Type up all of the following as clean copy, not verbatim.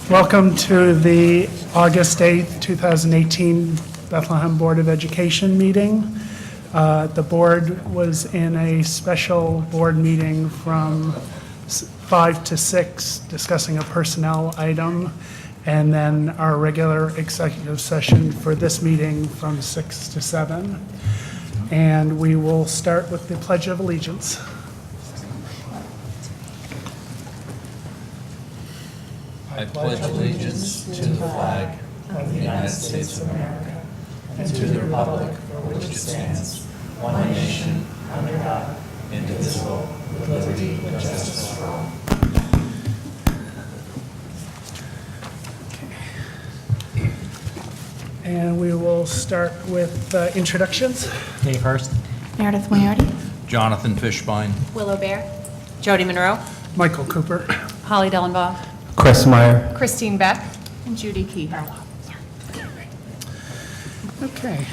Welcome to the August 8th, 2018 Bethlehem Board of Education meeting. The board was in a special board meeting from 5 to 6 discussing a personnel item, and then our regular executive session for this meeting from 6 to 7. And we will start with the Pledge of Allegiance. I pledge allegiance to the flag of the United States of America and to the republic for which it stands, one nation, under God, indivisible, with liberty and justice for all. And we will start with introductions. Dave Hurst. Meredith Moriarty. Jonathan Fishbein. Willow Bear. Jody Monroe. Michael Cooper. Holly Dellenbaugh. Chris Meyer. Christine Beck. And Judy Key. Okay.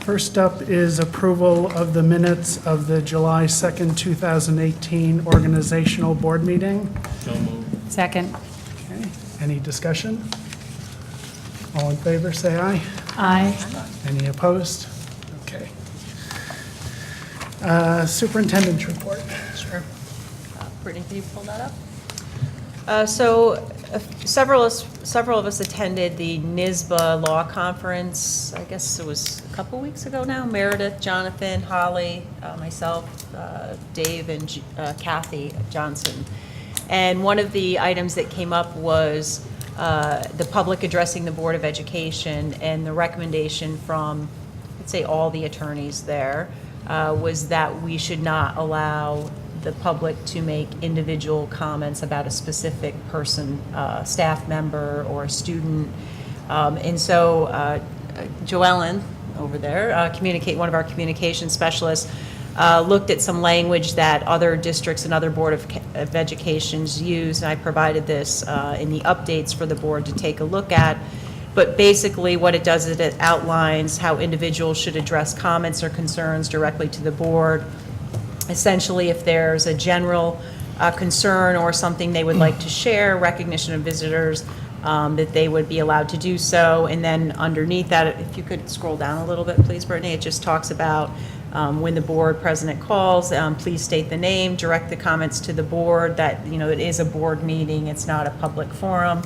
First up is approval of the minutes of the July 2nd, 2018 organizational board meeting. Second. Okay. Any discussion? All in favor, say aye. Aye. Any opposed? Okay. Superintendent's report. Sure. Brittany, can you pull that up? Several of us attended the NYSBA Law Conference. I guess it was a couple weeks ago now. Meredith, Jonathan, Holly, myself, Dave, and Kathy Johnson. And one of the items that came up was the public addressing the Board of Education, and the recommendation from, let's say, all the attorneys there was that we should not allow the public to make individual comments about a specific person, staff member or a student. And so Joellen over there, one of our communication specialists, looked at some language that other districts and other Board of Educations use, and I provided this in the updates for the board to take a look at. But basically what it does is it outlines how individuals should address comments or concerns directly to the board. Essentially, if there's a general concern or something they would like to share, recognition of visitors, that they would be allowed to do so. And then underneath that, if you could scroll down a little bit, please, Brittany, it just talks about when the board president calls, please state the name, direct the comments to the board, that, you know, it is a board meeting, it's not a public forum.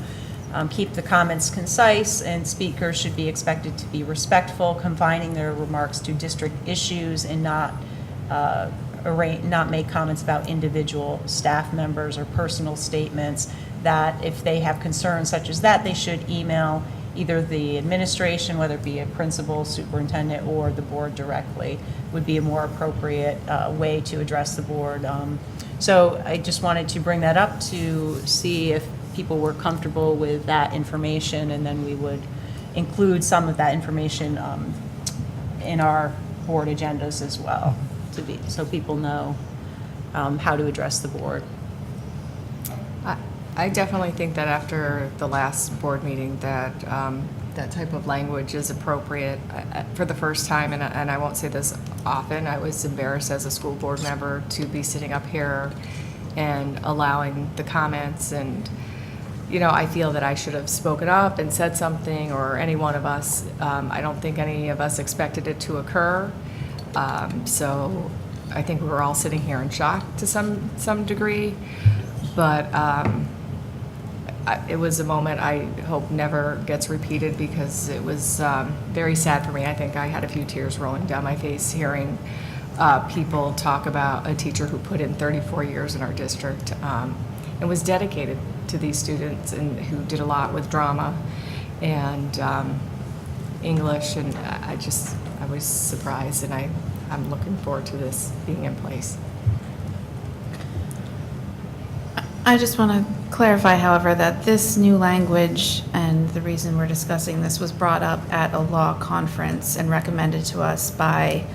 Keep the comments concise, and speakers should be expected to be respectful, confining their remarks to district issues, and not make comments about individual staff members or personal statements. That if they have concerns such as that, they should email either the administration, whether it be a principal, superintendent, or the board directly, would be a more appropriate way to address the board. So I just wanted to bring that up to see if people were comfortable with that information, and then we would include some of that information in our board agendas as well, so people know how to address the board. I definitely think that after the last board meeting that that type of language is appropriate. For the first time, and I won't say this often, I was embarrassed as a school board member to be sitting up here and allowing the comments, and you know, I feel that I should have spoken up and said something, or any one of us. I don't think any of us expected it to occur. So I think we were all sitting here in shock to some degree, but it was a moment I hope never gets repeated, because it was very sad for me. I think I had a few tears rolling down my face hearing people talk about a teacher who put in 34 years in our district and was dedicated to these students, and who did a lot with drama and English, and I was surprised, and I'm looking forward to this being in place. I just want to clarify, however, that this new language, and the reason we're discussing this, was brought up at a law conference and recommended to us by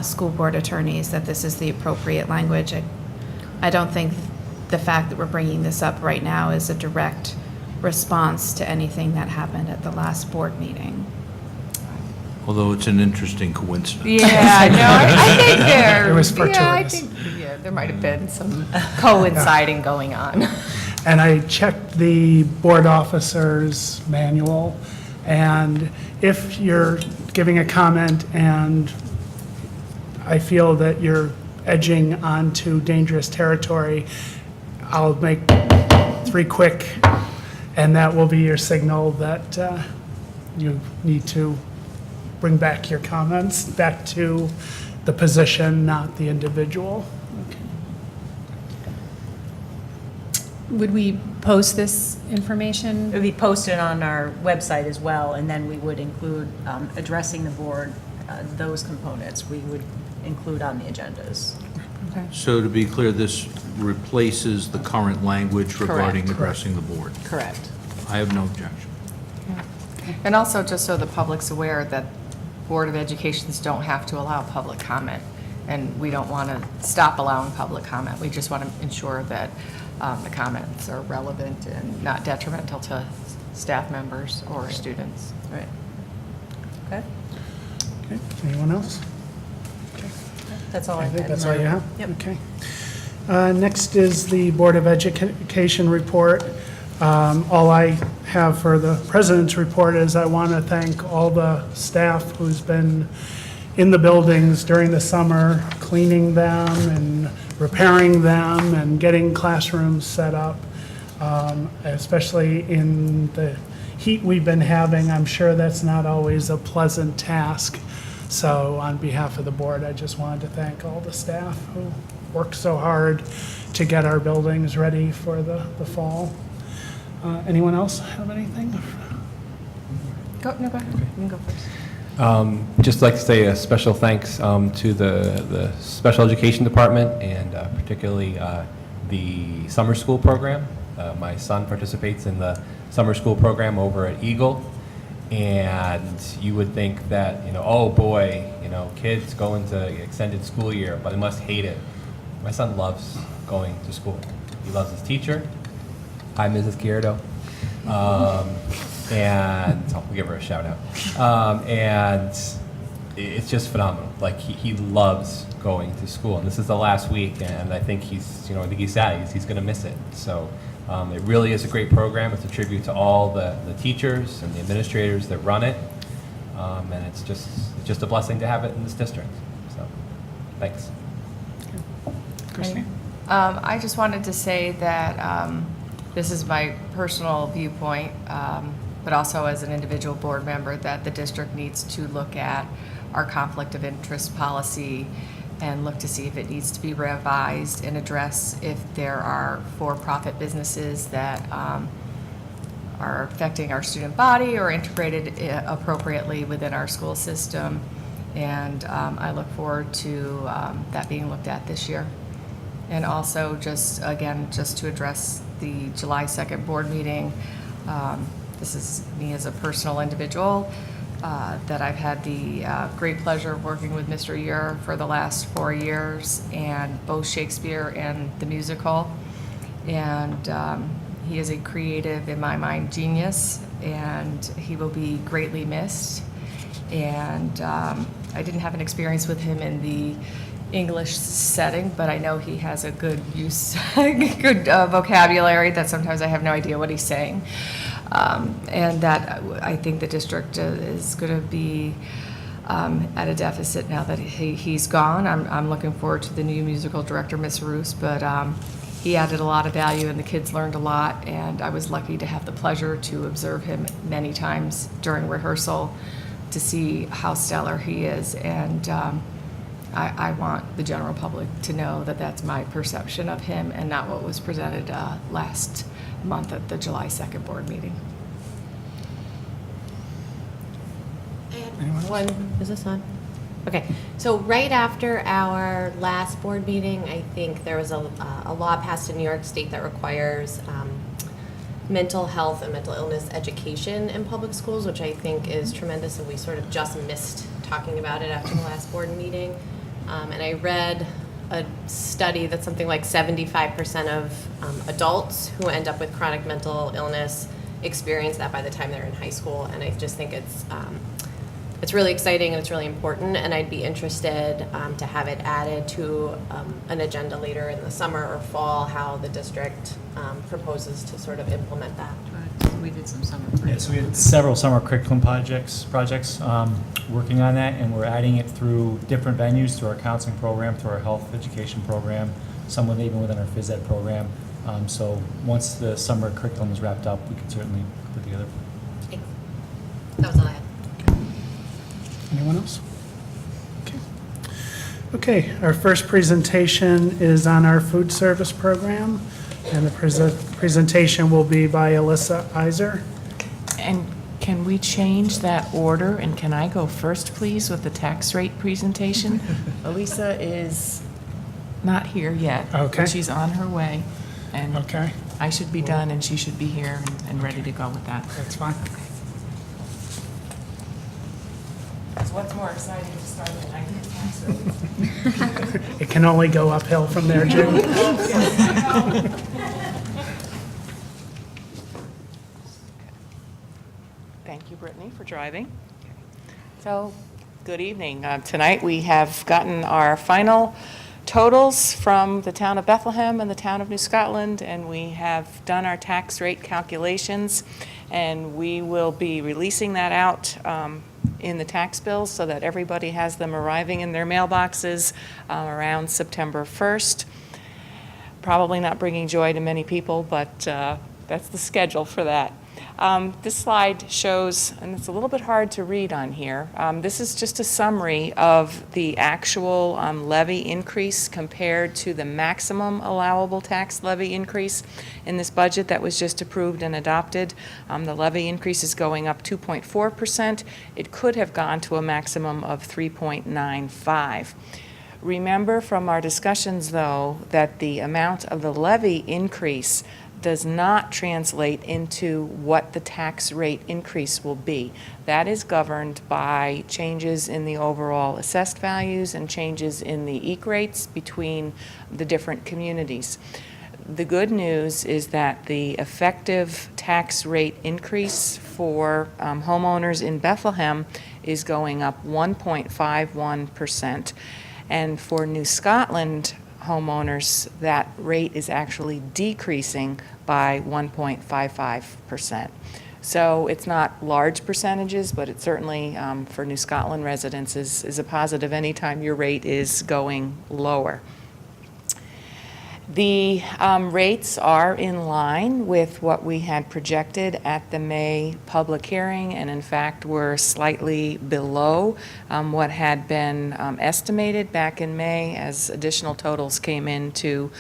school board attorneys that this is the appropriate language. I don't think the fact that we're bringing this up right now is a direct response to anything that happened at the last board meeting. Although it's an interesting coincidence. Yeah, no, I think there. It was Yeah, I fortuitous. think there might have been some coinciding going on. And I checked the board officer's manual, and if you're giving a comment and I feel that you're edging onto dangerous territory, I'll make 3 quick, and that will be your signal that you need to bring back your comments back to the position, not the individual. Would we post this information? It would be posted on our website as well, and then we would include addressing the board, those components we would include on the agendas. So to be clear, this replaces the current language regarding Correct. addressing the board. Correct. I have no objection. And also, just so the public's aware that Board of Educations don't have to allow public comment, and we don't want to stop allowing public comment. We just want to ensure that the comments are relevant and not detrimental to staff members or students. Right. Okay. Okay, anyone else? That's all I I think had. that's all you have? Yep. Okay. Next is the Board of Education report. All I have for the president's report is I want to thank all the staff who's been in the buildings during the summer, cleaning them and repairing them and getting classrooms set up, especially in the heat we've been having. I'm sure that's not always a pleasant task. So on behalf of the board, I just wanted to thank all the staff who worked so hard to get our buildings ready for the fall. Anyone else have anything? Go ahead. You can go first. Just like to say a special thanks to the Special Education Department and particularly the summer school program. My son participates in the summer school program over at Eagle. And you would think that, oh boy, kids go into extended school year, but they must hate it. My son loves going to school. He loves his teacher. Hi, Mrs. Chiardo. And we'll give her a shout out. And it's just phenomenal. Like he loves going to school, and this is the last week, and I think he's sad. He's going to miss it. So it really is a great program. It's a tribute to all the teachers and the administrators that run it, and it's just a blessing to have it in this district. So, thanks. Christine? I just wanted to say that this is my personal viewpoint, but also as an individual board member, that the district needs to look at our conflict of interest policy and look to see if it needs to be revised and address if there are for-profit businesses that are affecting our student body or integrated appropriately within our school system. And I look forward to that being looked at this year. And also, just to address the July 2nd board meeting, this is me as a personal individual, that I've had the great pleasure of working with Mr. Ure for the last 4 years, and both Shakespeare and the musical. And he is a creative, in my mind, genius, and he will be greatly missed. And I didn't have an experience with him in the English setting, but I know he has a good good vocabulary that sometimes I have no idea what he's saying. And that I think the district is going to be at a deficit now that he's gone. I'm looking forward to the new musical director, Miss Roos, but he added a lot of value and the kids learned a lot, and I was lucky to have the pleasure to observe him many times during rehearsal to see how stellar he is. And I want the general public to know that that's my perception of him and not what was presented last month at the July 2nd board meeting. Is this on? Okay, so right after our last board meeting, I think there was a law passed in New York State that requires mental health and mental illness education in public schools, which I think is tremendous, and we sort of just missed talking about it after the last board meeting. And I read a study that something like 75% of adults who end up with chronic mental illness experience that by the time they're in high school, and I just think it's it's really exciting and it's really important, and I'd be interested to have it added to an agenda later in the summer or fall, how the district proposes to sort of implement that. We did some summer. Yes, we had several summer curriculum projects working on that, and we're adding it through different venues, through our counseling program, through our health education program, some even within our phys ed program. So once the summer curriculum is wrapped up, we can certainly put together. Thanks. That was all I had. Anyone else? Okay. Okay, our first presentation is on our food service program, and the presentation will be by Alyssa Iser. And can we change that order, and can I go first, please, with the tax rate presentation? Elisa is not here yet. Okay. But she's on her way, and Okay, I should be done, and she should be here and ready to go with that. that's fine. Because what's more exciting to start than I get tax rate? It can only go uphill from there, Jim. Thank you, Brittany, for driving. So, good evening. Tonight, we have gotten our final totals from the town of Bethlehem and the town of New Scotland, and we have done our tax rate calculations, and we will be releasing that out in the tax bills so that everybody has them arriving in their mailboxes around September 1st. Probably not bringing joy to many people, but that's the schedule for that. This slide shows, and it's a little bit hard to read on here, this is just a summary of the actual levy increase compared to the maximum allowable tax levy increase in this budget that was just approved and adopted. The levy increase is going up 2.4%. It could have gone to a maximum of 3.95%. Remember from our discussions, though, that the amount of the levy increase does not translate into what the tax rate increase will be. That is governed by changes in the overall assessed values and changes in the EQ rates between the different communities. The good news is that the effective tax rate increase for homeowners in Bethlehem is going up 1.51%. And for New Scotland homeowners, that rate is actually decreasing by 1.55%. So it's not large percentages, but it certainly, for New Scotland residents, is a positive anytime your rate is going lower. The rates are in line with what we had projected at the May public hearing, and in fact were slightly below what had been estimated back in May as additional totals came into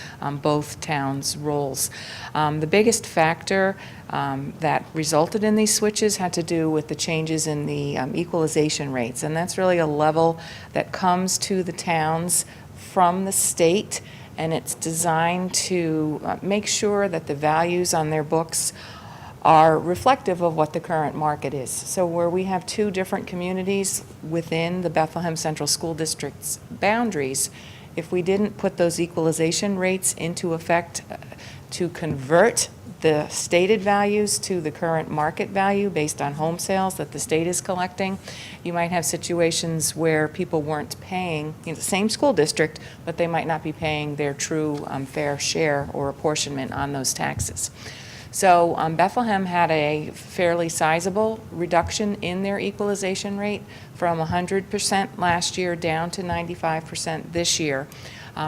both towns' rolls. The biggest factor that resulted in these switches had to do with the changes in the equalization rates, and that's really a level that comes to the towns from the state, and it's designed to make sure that the values on their books are reflective of what the current market is. So where we have two different communities within the Bethlehem Central School District's boundaries, if we didn't put those equalization rates into effect to convert the stated values to the current market value based on home sales that the state is collecting, you might have situations where people weren't paying, the same school district, but they might not be paying their true fair share or apportionment on those taxes. So Bethlehem had a fairly sizable reduction in their equalization rate from 100% last year down to 95% this year.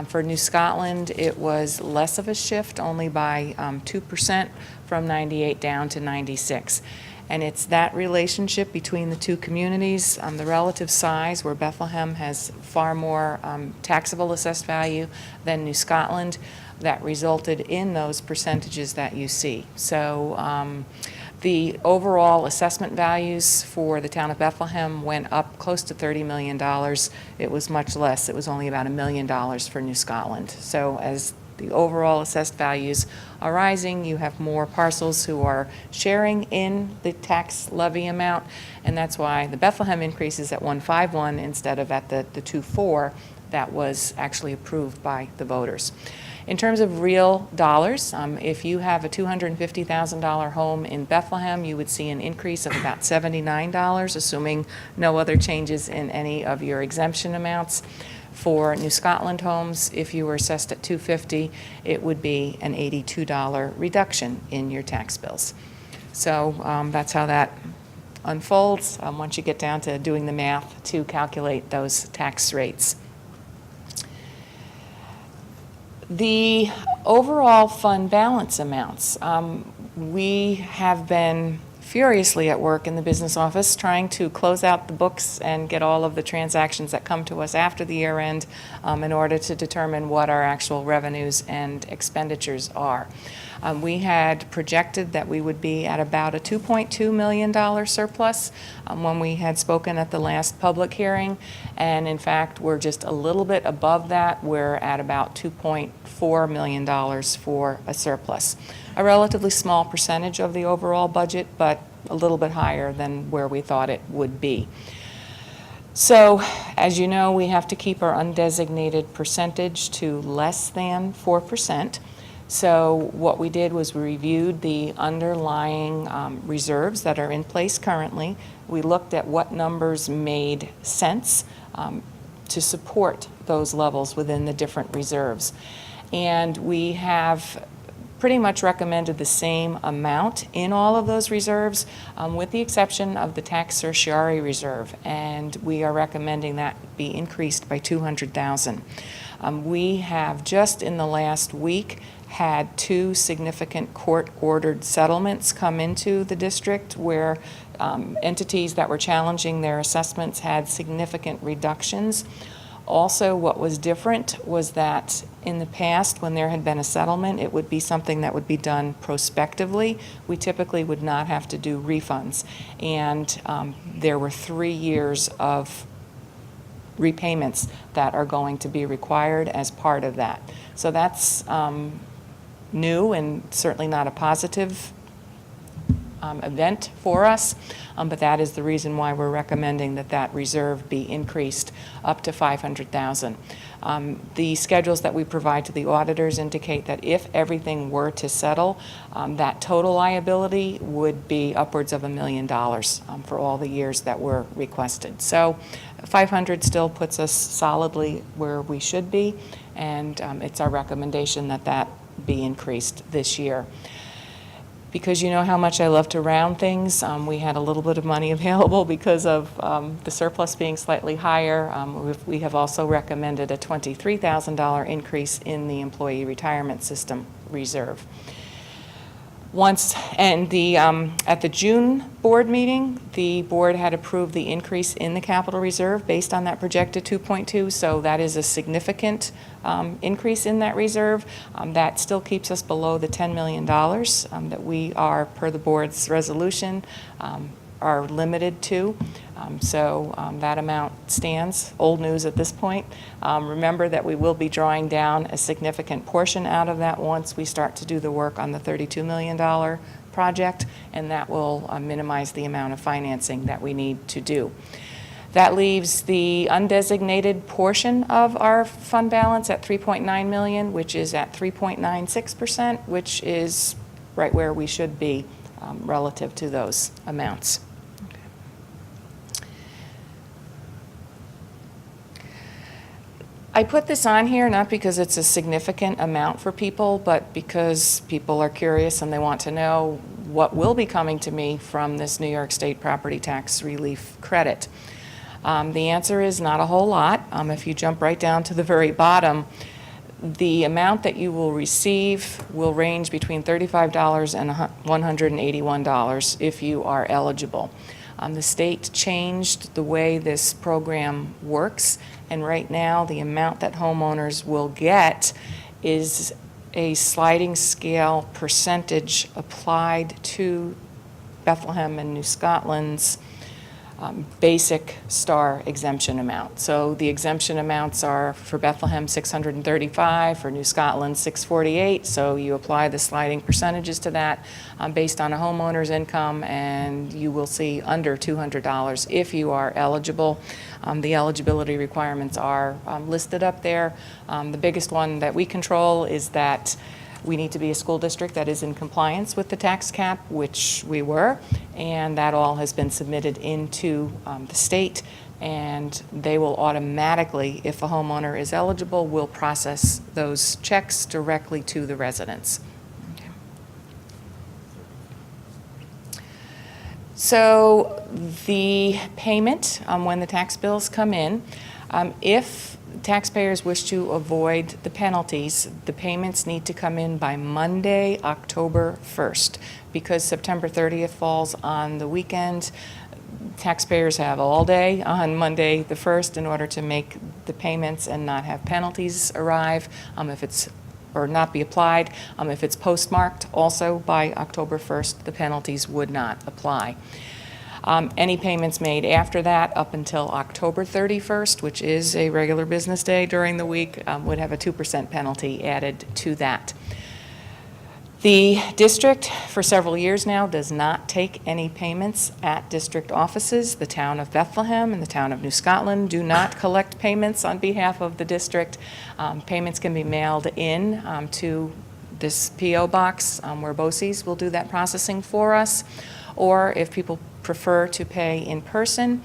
For New Scotland, it was less of a shift, only by 2% from 98 down to 96. And it's that relationship between the two communities, the relative size, where Bethlehem has far more taxable assessed value than New Scotland, that resulted in those percentages that you see. So the overall assessment values for the town of Bethlehem went up close to $30 million. It was much less. It was only about $1 million for New Scotland. So as the overall assessed values are rising, you have more parcels who are sharing in the tax levy amount, and that's why the Bethlehem increase is at 151 instead of at the 24 that was actually approved by the voters. In terms of real dollars, if you have a $250,000 home in Bethlehem, you would see an increase of about $79, assuming no other changes in any of your exemption amounts. For New Scotland homes, if you were assessed at $250, it would be an $82 reduction in your tax bills. So that's how that unfolds once you get down to doing the math to calculate those tax rates. The overall fund balance amounts, we have been furiously at work in the business office trying to close out the books and get all of the transactions that come to us after the year end in order to determine what our actual revenues and expenditures are. We had projected that we would be at about a $2.2 million surplus when we had spoken at the last public hearing, and in fact we're just a little bit above that. We're at about $2.4 million for a surplus. A relatively small percentage of the overall budget, but a little bit higher than where we thought it would be. So, as you know, we have to keep our undesignated percentage to less than 4%. So what we did was we reviewed the underlying reserves that are in place currently. We looked at what numbers made sense to support those levels within the different reserves. And we have pretty much recommended the same amount in all of those reserves, with the exception of the tax certiorari reserve, and we are recommending that be increased by $200,000. We have just in the last week had 2 significant court-ordered settlements come into the district where entities that were challenging their assessments had significant reductions. Also, what was different was that in the past, when there had been a settlement, it would be something that would be done prospectively. We typically would not have to do refunds. And there were 3 years of repayments that are going to be required as part of that. So that's new and certainly not a positive event for us, but that is the reason why we're recommending that that reserve be increased up to $500,000. The schedules that we provide to the auditors indicate that if everything were to settle, that total liability would be upwards of $1 million for all the years that were requested. So 500 still puts us solidly where we should be, and it's our recommendation that that be increased this year. Because you know how much I love to round things, we had a little bit of money available because of the surplus being slightly higher. We have also recommended a $23,000 increase in the employee retirement system reserve. At the June board meeting, the board had approved the increase in the capital reserve based on that projected 2.2, so that is a significant increase in that reserve. That still keeps us below the $10 million that we are, per the board's resolution, are limited to. So that amount stands. Old news at this point. Remember that we will be drawing down a significant portion out of that once we start to do the work on the $32 million project, and that will minimize the amount of financing that we need to do. That leaves the undesignated portion of our fund balance at $3.9 million, which is at 3.96%, which is right where we should be relative to those amounts. I put this on here not because it's a significant amount for people, but because people are curious and they want to know what will be coming to me from this New York State property tax relief credit. The answer is not a whole lot. If you jump right down to the very bottom, the amount that you will receive will range between $35 and $181 if you are eligible. The state changed the way this program works, and right now the amount that homeowners will get is a sliding scale percentage applied to Bethlehem and New Scotland's basic star exemption amount. So the exemption amounts are for Bethlehem $635, for New Scotland $648. So you apply the sliding percentages to that based on a homeowner's income, and you will see under $200 if you are eligible. The eligibility requirements are listed up there. The biggest one that we control is that we need to be a school district that is in compliance with the tax cap, which we were, and that all has been submitted into the state, and they will automatically, if a homeowner is eligible, will process those checks directly to the residents. Okay. So the payment, when the tax bills come in, if taxpayers wish to avoid the penalties, the payments need to come in by Monday, October 1st. Because September 30th falls on the weekend, taxpayers have all day on Monday the 1st in order to make the payments and not have penalties arrive or not be applied. If it's postmarked also by October 1st, the penalties would not apply. Any payments made after that up until October 31st, which is a regular business day during the week, would have a 2% penalty added to that. The district, for several years now, does not take any payments at district offices. The town of Bethlehem and the town of New Scotland do not collect payments on behalf of the district. Payments can be mailed in to this P.O. box where BOCES will do that processing for us. Or if people prefer to pay in person,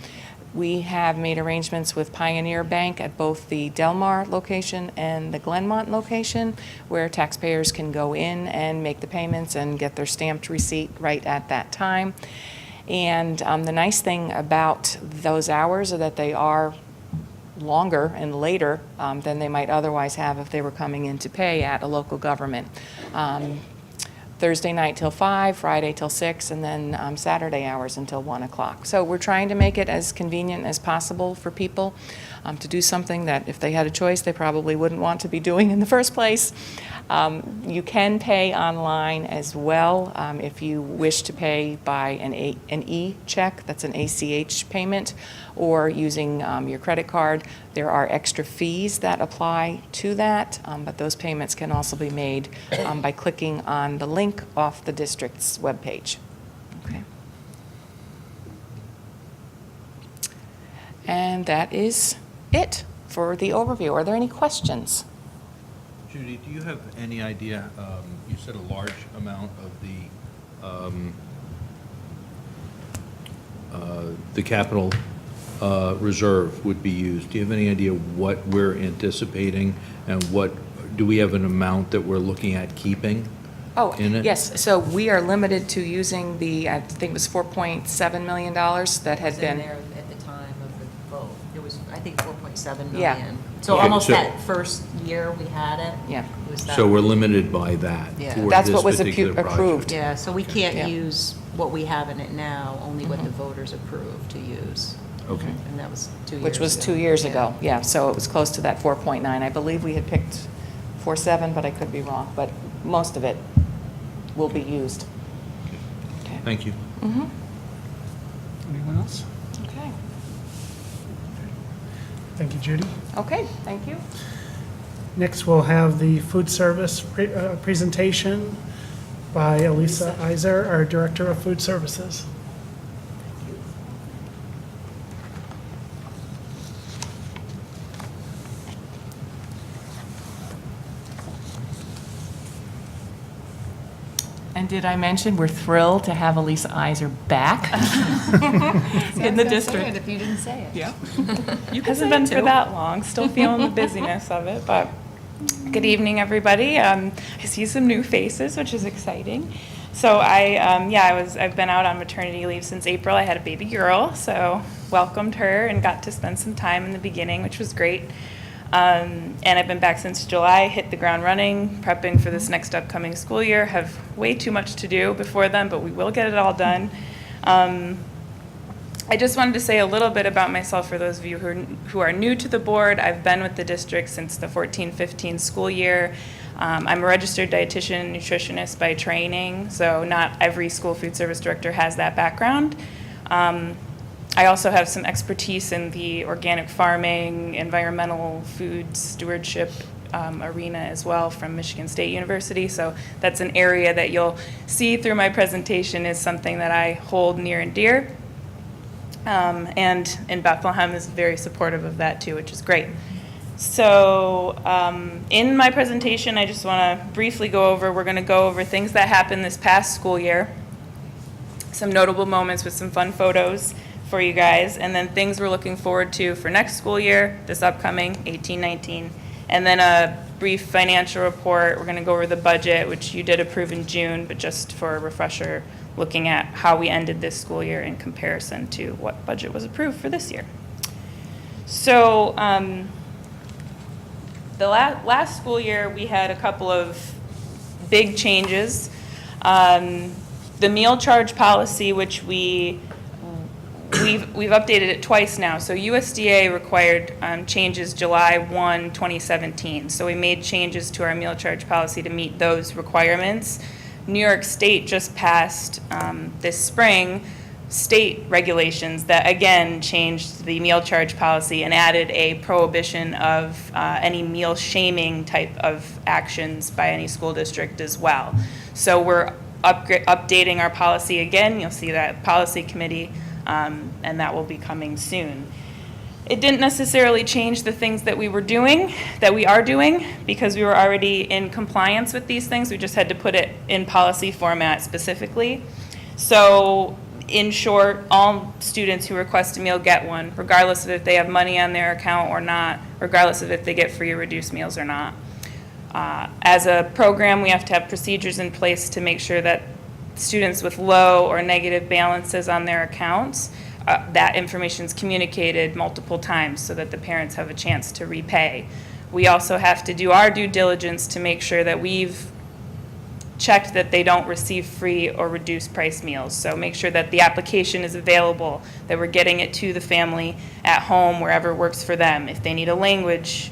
we have made arrangements with Pioneer Bank at both the Delmar location and the Glenmont location, where taxpayers can go in and make the payments and get their stamped receipt right at that time. And the nice thing about those hours are that they are longer and later than they might otherwise have if they were coming in to pay at a local government. Thursday night till 5, Friday till 6, and then Saturday hours until 1 o'clock. So we're trying to make it as convenient as possible for people to do something that if they had a choice, they probably wouldn't want to be doing in the first place. You can pay online as well if you wish to pay by an e-check, that's an ACH payment, or using your credit card. There are extra fees that apply to that, but those payments can also be made by clicking on the link off the district's webpage. Okay. And that is it for the overview. Are there any questions? Judy, do you have any idea, you said a large amount of the capital reserve would be used. Do you have any idea what we're anticipating and do we have an amount that we're looking at keeping? Oh, in it? yes. So we are limited to using the, I think it was $4.7 million that had was in been. there at the time of the vote. It was, I think, 4.7 million. Yeah. So Okay, almost so- that first year we had it. Yeah. It was that. So we're limited by that Yeah. for That's this what was particular project. approved. Yeah, so we can't Yeah. use what we have in it now, only what the voters approved to use. Okay. And that was 2 years Which was ago. 2 years Yeah. ago, yeah, so it was close to that 4.9. I believe we had picked 4.7, but I could be wrong, but most of it will be used. Okay. Thank you. Mhm. Anyone else? Okay, Thank you, Judy. okay, thank you. Next, we'll have the food service presentation by Elisa Iser, our Director of Food Services. And did I mention we're thrilled to have Elisa Iser back in the district? If you didn't say it. Yeah. You can Hasn't say been it for too. that long, still feeling the busyness of it, but good evening, everybody. I see some new faces, which is exciting. So I've been out on maternity leave since April. I had a baby girl, so welcomed her and got to spend some time in the beginning, which was great. And I've been back since July, hit the ground running, prepping for this next upcoming school year. Have way too much to do before then, but we will get it all done. I just wanted to say a little bit about myself for those of you who are new to the board. I've been with the district since the 14-15 school year. I'm a registered dietitian and nutritionist by training, so not every school food service director has that background. I also have some expertise in the organic farming, environmental food stewardship arena as well from Michigan State University. So that's an area that you'll see through my presentation is something that I hold near and dear. And in Bethlehem is very supportive of that too, which is great. So in my presentation, I just want to briefly we're going to go over things that happened this past school year, some notable moments with some fun photos for you guys, and then things we're looking forward to for next school year, this upcoming 18-19, and then a brief financial report. We're going to go over the budget, which you did approve in June, but just for a refresher, looking at how we ended this school year in comparison to what budget was approved for this year. So the last school year, we had a couple of big changes. The meal charge policy, which we've updated it twice now. So USDA required changes July 1, 2017. So we made changes to our meal charge policy to meet those requirements. New York State just passed this spring state regulations that again changed the meal charge policy and added a prohibition of any meal shaming type of actions by any school district as well. So we're updating our policy again. You'll see that policy committee, and that will be coming soon. It didn't necessarily change the things that we are doing, because we were already in compliance with these things. We just had to put it in policy format specifically. So in short, all students who request a meal get one, regardless of if they have money on their account or not, regardless of if they get free or reduced meals or not. As a program, we have to have procedures in place to make sure that students with low or negative balances on their accounts, that information is communicated multiple times so that the parents have a chance to repay. We also have to do our due diligence to make sure that we've checked that they don't receive free or reduced price meals. So make sure that the application is available, that we're getting it to the family at home, wherever works for them. If they need a language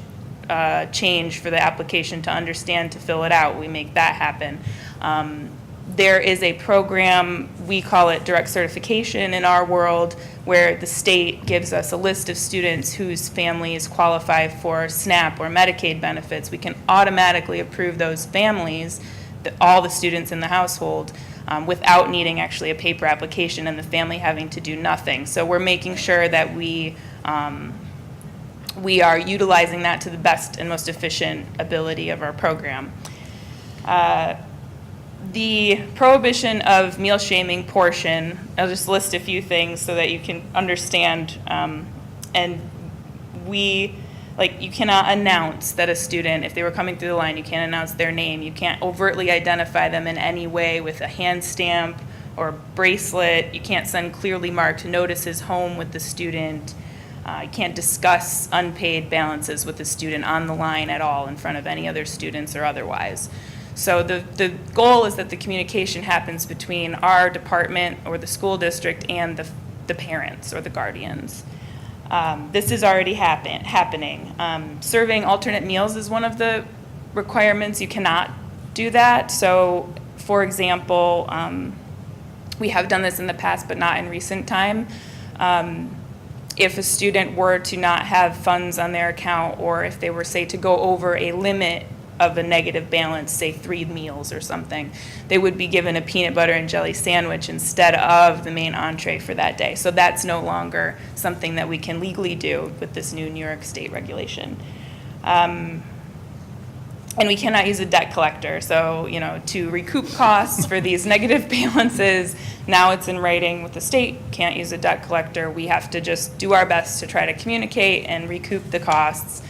change for the application to understand to fill it out, we make that happen. There is a program, we call it direct certification in our world, where the state gives us a list of students whose families qualify for SNAP or Medicaid benefits. We can automatically approve those families, all the students in the household, without needing actually a paper application and the family having to do nothing. So we're making sure that we are utilizing that to the best and most efficient ability of our program. The prohibition of meal shaming portion, I'll just list a few things so that you can understand. And you cannot announce that a student, if they were coming through the line, you can't announce their name. You can't overtly identify them in any way with a hand stamp or a bracelet. You can't send clearly marked notices home with the student. You can't discuss unpaid balances with the student on the line at all in front of any other students or otherwise. So the goal is that the communication happens between our department or the school district and the parents or the guardians. This is already happening. Serving alternate meals is one of the requirements. You cannot do that. So, for example, we have done this in the past, but not in recent time. If a student were to not have funds on their account, or if they were, say, to go over a limit of a negative balance, say 3 meals or something, they would be given a peanut butter and jelly sandwich instead of the main entree for that day. So that's no longer something that we can legally do with this new New York State regulation. And we cannot use a debt collector. So, to recoup costs for these negative balances, now it's in writing with the state, can't use a debt collector. We have to just do our best to try to communicate and recoup the costs.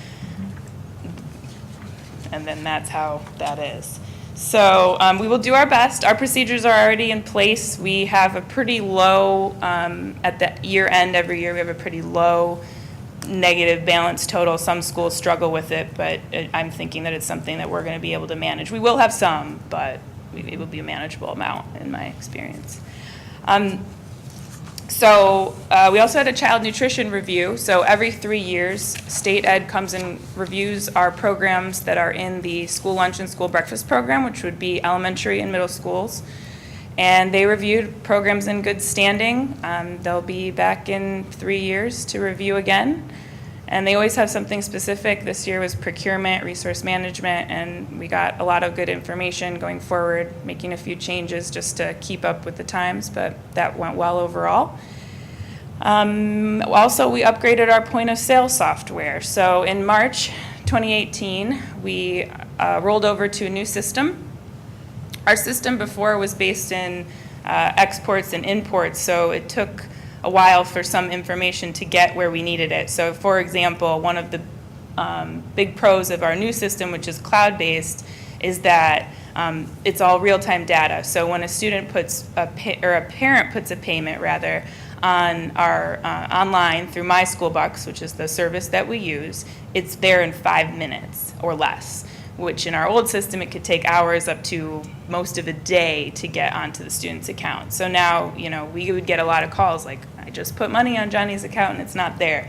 And then that's how that is. So we will do our best. Our procedures are already in place. We have a pretty low, at the year end every year, we have a pretty low negative balance total. Some schools struggle with it, but I'm thinking that it's something that we're going to be able to manage. We will have some, but it will be a manageable amount in my experience. So we also had a child nutrition review. So every 3 years, State Ed comes and reviews our programs that are in the school lunch and school breakfast program, which would be elementary and middle schools. And they reviewed programs in good standing. They'll be back in 3 years to review again. And they always have something specific. This year was procurement, resource management, and we got a lot of good information going forward, making a few changes just to keep up with the times, but that went well overall. Also, we upgraded our point of sale software. So in March 2018, we rolled over to a new system. Our system before was based in exports and imports, so it took a while for some information to get where we needed it. So for example, one of the big pros of our new system, which is cloud-based, is that it's all real-time data. So when a student puts a parent puts a payment rather on our online through My School Bucks, which is the service that we use, it's there in 5 minutes or less, which in our old system, it could take hours up to most of a day to get onto the student's account. So now, you know, we would get a lot of calls like, I just put money on Johnny's account and it's not there.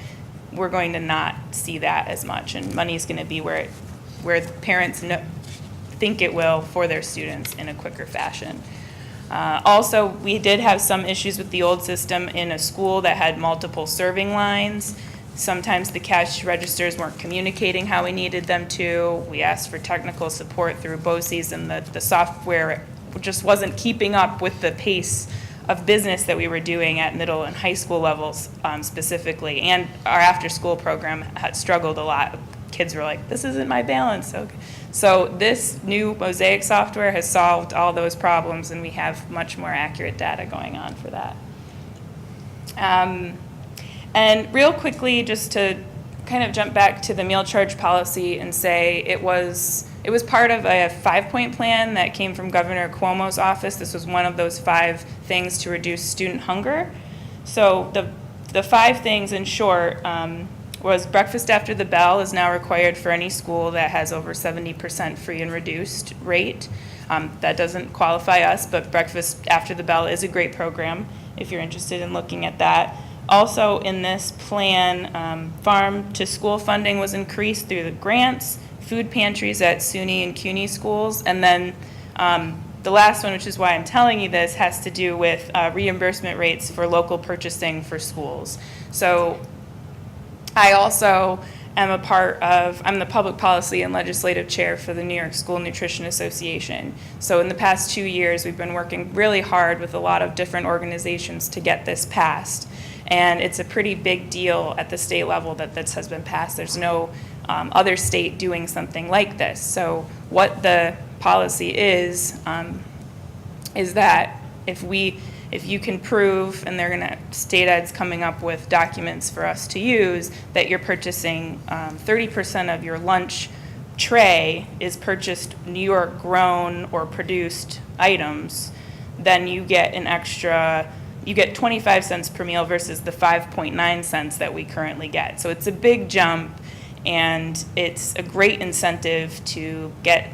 We're going to not see that as much, and money's going to be where parents think it will for their students in a quicker fashion. Also, we did have some issues with the old system in a school that had multiple serving lines. Sometimes the cash registers weren't communicating how we needed them to. We asked for technical support through BOCES, and the software just wasn't keeping up with the pace of business that we were doing at middle and high school levels specifically. And our after-school program had struggled a lot. Kids were like, this isn't my balance. Okay. So this new Mosaic software has solved all those problems, and we have much more accurate data going on for that. And real quickly, just to kind of jump back to the meal charge policy and say it was part of a 5-point plan that came from Governor Cuomo's office. This was one of those 5 things to reduce student hunger. So the 5 things in short was breakfast after the bell is now required for any school that has over 70% free and reduced rate. That doesn't qualify us, but breakfast after the bell is a great program if you're interested in looking at that. Also in this plan, farm to school funding was increased through the grants, food pantries at SUNY and CUNY schools, and then the last one, which is why I'm telling you this, has to do with reimbursement rates for local purchasing for schools. So I also am I'm the public policy and legislative chair for the New York School Nutrition Association. So in the past 2 years, we've been working really hard with a lot of different organizations to get this passed. And it's a pretty big deal at the state level that this has been passed. There's no other state doing something like this. So what the policy is that if you can prove, and state ed's coming up with documents for us to use, that you're purchasing 30% of your lunch tray is purchased New York grown or produced items, then you get you get 25 cents per meal versus the 5.9 cents that we currently get. So it's a big jump, and it's a great incentive to get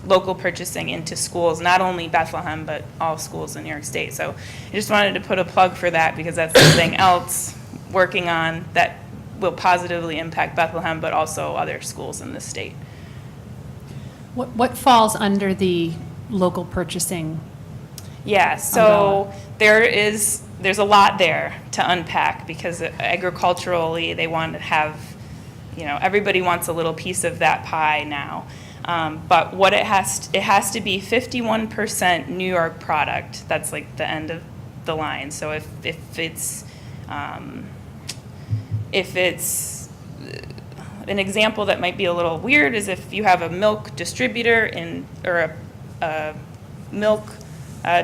local purchasing into schools, not only Bethlehem, but all schools in New York State. So I just wanted to put a plug for that, because that's something else working on that will positively impact Bethlehem, but also other schools in the state. What falls under the local purchasing? Yeah, so there's a lot there to unpack, because agriculturally they want to have, everybody wants a little piece of that pie now. But what it has to be 51% New York product. That's like the end of the line. So if it's an example that might be a little weird is if you have a milk distributor or a milk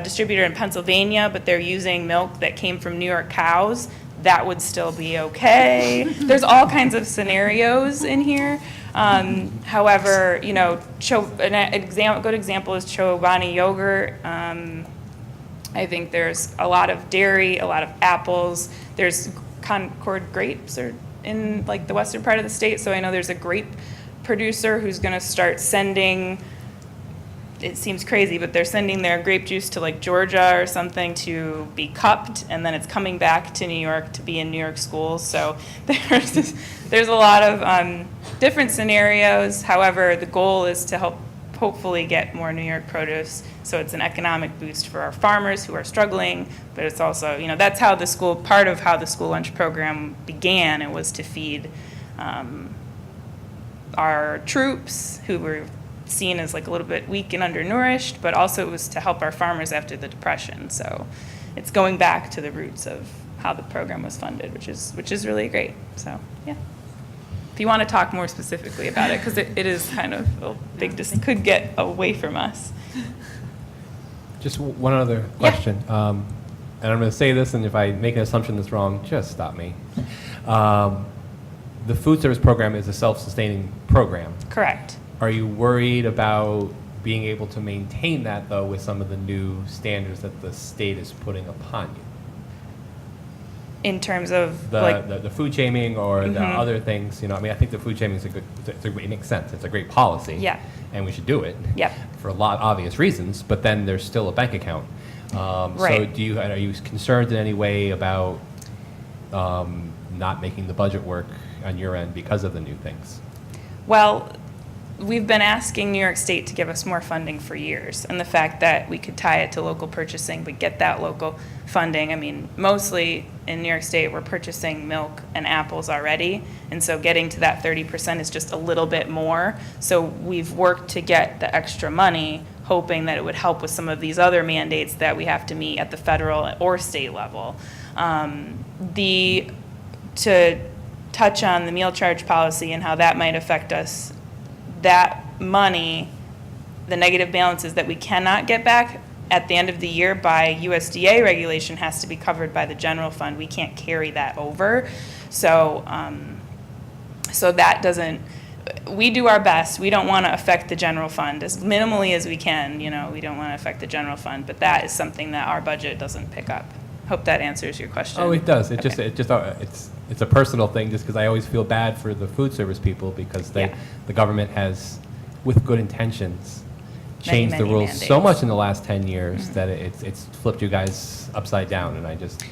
distributor in Pennsylvania, but they're using milk that came from New York cows, that would still be okay. There's all kinds of scenarios in here. However, a good example is Chobani yogurt. I think there's a lot of dairy, a lot of apples. There's Concord grapes are in like the western part of the state, so I know there's a grape producer who's going to start sending, it seems crazy, but they're sending their grape juice to like Georgia or something to be cupped, and then it's coming back to New York to be in New York schools. So there's a lot of different scenarios. However, the goal is to help hopefully get more New York produce. So it's an economic boost for our farmers who are struggling, but it's also, that's how part of how the school lunch program began. It was to feed our troops who were seen as like a little bit weak and undernourished, but also it was to help our farmers after the Depression. So it's going back to the roots of how the program was funded, which is really great. So, yeah. If you want to talk more specifically about it, because it is kind of a big, could get away from us. Just one other question. And I'm going to say this, and if I make an assumption that's wrong, just stop me. The food service program is a self-sustaining program. Correct. Are you worried about being able to maintain that, though, with some of the new standards that the state is putting upon you? In terms of The food shaming or the other things, I think the food shaming is it makes sense. It's a great policy. Yeah. And we should do it. Yep. For a lot of obvious reasons, but then there's still a bank account. Right. So are you concerned in any way about not making the budget work on your end because of the new things? Well, we've been asking New York State to give us more funding for years, and the fact that we could tie it to local purchasing, but get that local funding. I mean, mostly in New York State, we're purchasing milk and apples already, and so getting to that 30% is just a little bit more. So we've worked to get the extra money, hoping that it would help with some of these other mandates that we have to meet at the federal or state level. To touch on the meal charge policy and how that might affect us, that money, the negative balances that we cannot get back at the end of the year by USDA regulation has to be covered by the general fund. We can't carry that over. So that doesn't, we do our best. We don't want to affect the general fund as minimally as we can. We don't want to affect the general fund, but that is something that our budget doesn't pick up. Hope that answers your question. Oh, it does. Okay. It's a personal thing, just because I always feel bad for the food service people, because the government has, with good intentions, changed Many the rules mandates. so much in the last 10 years that it's flipped you guys upside down, and I just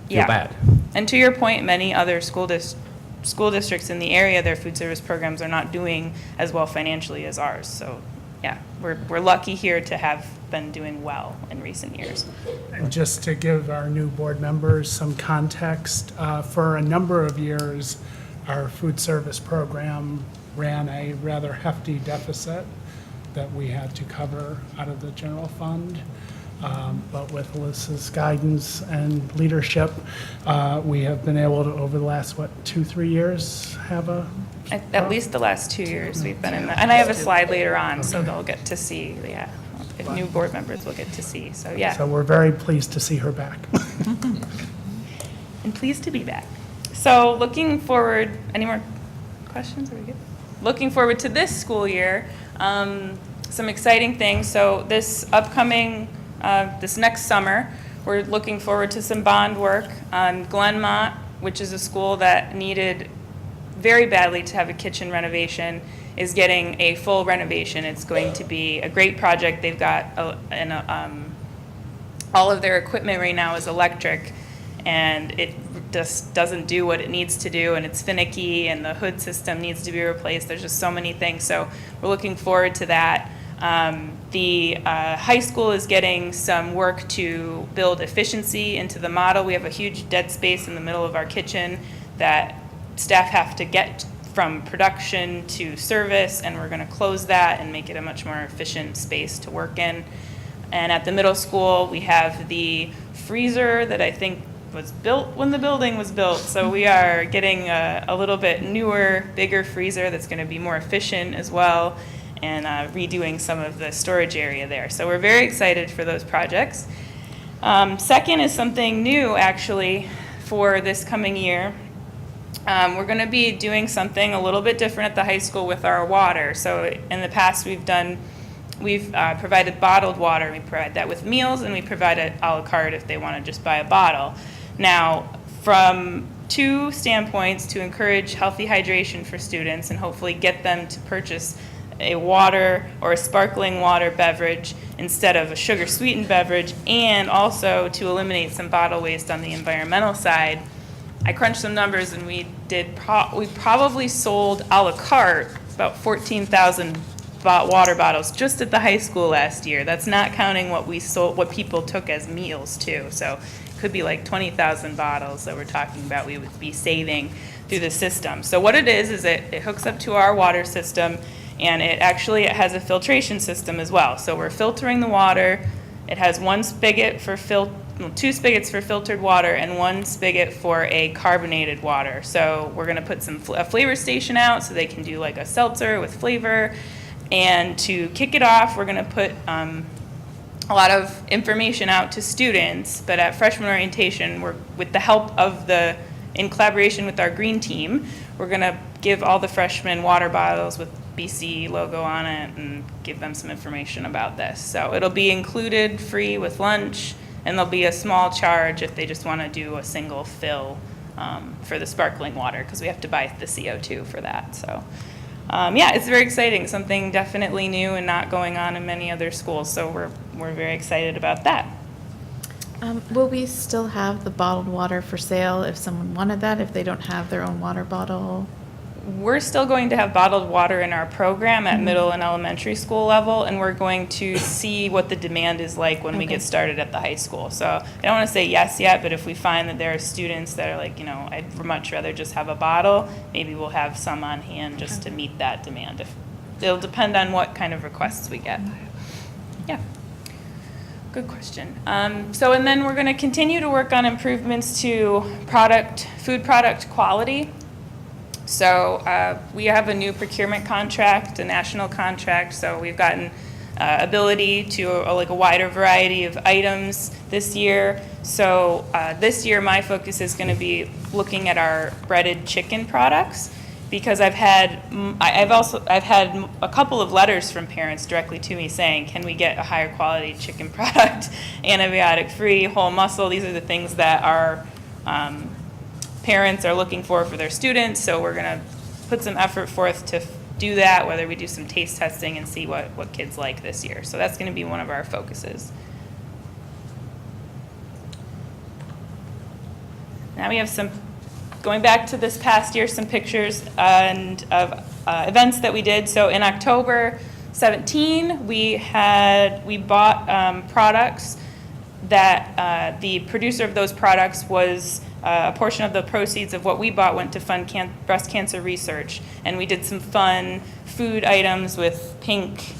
feel bad. And to your point, many other school districts in the area, their food service programs are not doing as well financially as ours. So, yeah, we're lucky here to have been doing well in recent years. And just to give our new board members some context, for a number of years, our food service program ran a rather hefty deficit that we had to cover out of the general fund. But with Alyssa's guidance and leadership, we have been able to, over the last, 2-3 years, have a... At least the last 2 years we've been in that. And I have a slide later on, so they'll get to see, new board members will get to see, so yeah. So we're very pleased to see her back. And pleased to be back. So looking forward, any more questions? Are we good? Looking forward to this school year, some exciting things. So this upcoming, this next summer, we're looking forward to some bond work on Glenmont, which is a school that needed very badly to have a kitchen renovation, is getting a full renovation. It's going to be a great project. They've got all of their equipment right now is electric, and it just doesn't do what it needs to do, and it's finicky, and the hood system needs to be replaced. There's just so many things, so we're looking forward to that. The high school is getting some work to build efficiency into the model. We have a huge dead space in the middle of our kitchen that staff have to get from production to service, and we're going to close that and make it a much more efficient space to work in. And at the middle school, we have the freezer that I think was built when the building was built. So we are getting a little bit newer, bigger freezer that's going to be more efficient as well, and redoing some of the storage area there. So we're very excited for those projects. Second is something new, actually, for this coming year. We're going to be doing something a little bit different at the high school with our water. So in the past, we've provided bottled water. We provide that with meals, and we provide it a la carte if they want to just buy a bottle. Now, from two standpoints, to encourage healthy hydration for students and hopefully get them to purchase a water or a sparkling water beverage instead of a sugar-sweetened beverage, and also to eliminate some bottle waste on the environmental side, I crunched some numbers, and we probably sold a la carte about 14,000 water bottles just at the high school last year. That's not counting what we sold, what people took as meals too. So it could be like 20,000 bottles that we're talking about we would be saving through the system. So what it is it hooks up to our water system, and it has a filtration system as well. So we're filtering the water. It has one spigot for two spigots for filtered water and one spigot for a carbonated water. So we're gonna put a flavor station out so they can do like a seltzer with flavor. And to kick it off, we're gonna put a lot of information out to students, but at freshman orientation, with the help of in collaboration with our green team, we're gonna give all the freshmen water bottles with BC logo on it and give them some information about this. So it'll be included free with lunch, and there'll be a small charge if they just wanna do a single fill for the sparkling water, because we have to buy the CO2 for that, so. Yeah, it's very exciting, something definitely new and not going on in many other schools, so we're very excited about that. Will we still have the bottled water for sale if someone wanted that, if they don't have their own water bottle? We're still going to have bottled water in our program at middle and elementary school level, and we're going to see what the demand is like when we get started at the high school. So I don't want to say yes yet, but if we find that there are students that are like, I'd much rather just have a bottle, maybe we'll have some on hand just to meet that demand. It'll depend on what kind of requests we get. Yeah. Good question. And then we're going to continue to work on improvements to food product quality. So we have a new procurement contract, a national contract, so we've gotten ability to a wider variety of items this year. So this year my focus is going to be looking at our breaded chicken products, because I've had a couple of letters from parents directly to me saying, can we get a higher quality chicken product, antibiotic free, whole muscle? These are the things that our parents are looking for their students, so we're going to put some effort forth to do that, whether we do some taste testing and see what kids like this year. So that's going to be one of our focuses. Now we have going back to this past year, some pictures of events that we did. So in October 17, we bought products that the producer of those products was a portion of the proceeds of what we bought went to fund breast cancer research. And we did some fun food items with pink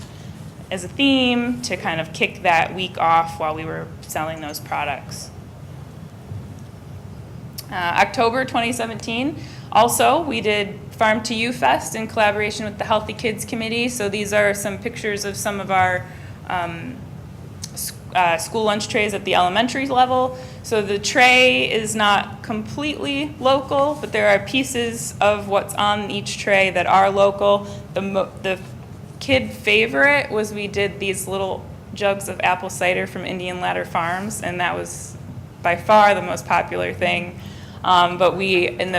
as a theme to kind of kick that week off while we were selling those products. October 2017, also, we did Farm to You Fest in collaboration with the Healthy Kids Committee. So these are some pictures of some of our school lunch trays at the elementary level. So the tray is not completely local, but there are pieces of what's on each tray that are local. The kid favorite was we did these little jugs of apple cider from Indian Ladder Farms, and that was by far the most popular thing. But in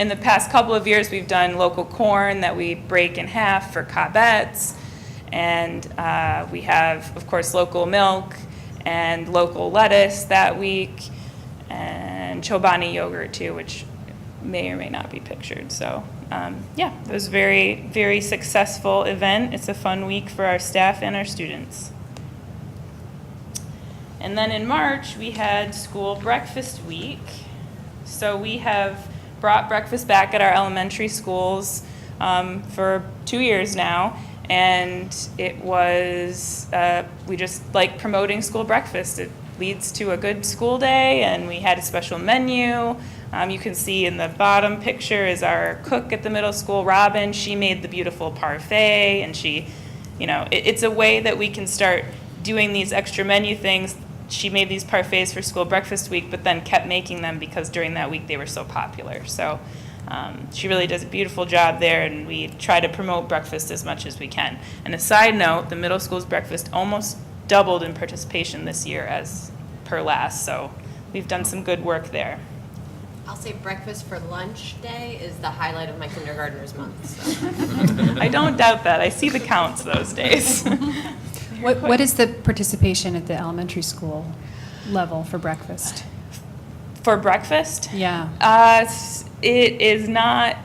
the past couple of years, we've done local corn that we break in half for Cobbetts. And we have, of course, local milk and local lettuce that week, and Chobani yogurt too, which may or may not be pictured. So yeah, it was a very, very successful event. It's a fun week for our staff and our students. And then in March, we had school breakfast week. So we have brought breakfast back at our elementary schools for 2 years now. And it was, we just like promoting school breakfast. It leads to a good school day, and we had a special menu. You can see in the bottom picture is our cook at the middle school, Robin. She made the beautiful parfait, and she, it's a way that we can start doing these extra menu things. She made these parfaits for school breakfast week, but then kept making them because during that week they were so popular. So she really does a beautiful job there, and we try to promote breakfast as much as we can. And a side note, the middle school's breakfast almost doubled in participation this year as per last, so we've done some good work there. I'll say breakfast for lunch day is the highlight of my kindergartner's month. So. I don't doubt that. I see the counts those days. What is the participation at the elementary school level for breakfast? For breakfast? Yeah. It is not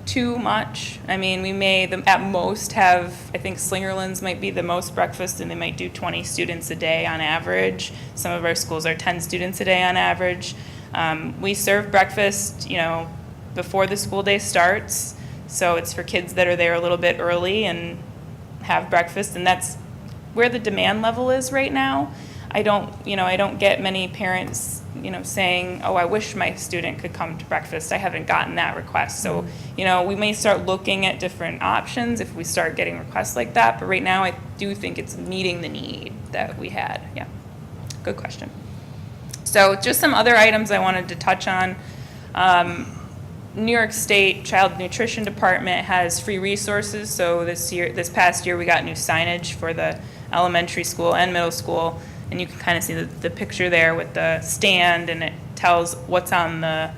too much. I mean, we may at most have, I think Slingerland's might be the most breakfast, and they might do 20 students a day on average. Some of our schools are 10 students a day on average. We serve breakfast, before the school day starts, so it's for kids that are there a little bit early and have breakfast, and that's where the demand level is right now. I don't get many parents, saying, oh, I wish my student could come to breakfast. I haven't gotten that request. So, we may start looking at different options if we start getting requests like that. But right now, I do think it's meeting the need that we had. Yeah, good question. So just some other items I wanted to touch on. New York State Child Nutrition Department has free resources. So this past year, we got new signage for the elementary school and middle school. And you can kind of see the picture there with the stand, and it tells what's on the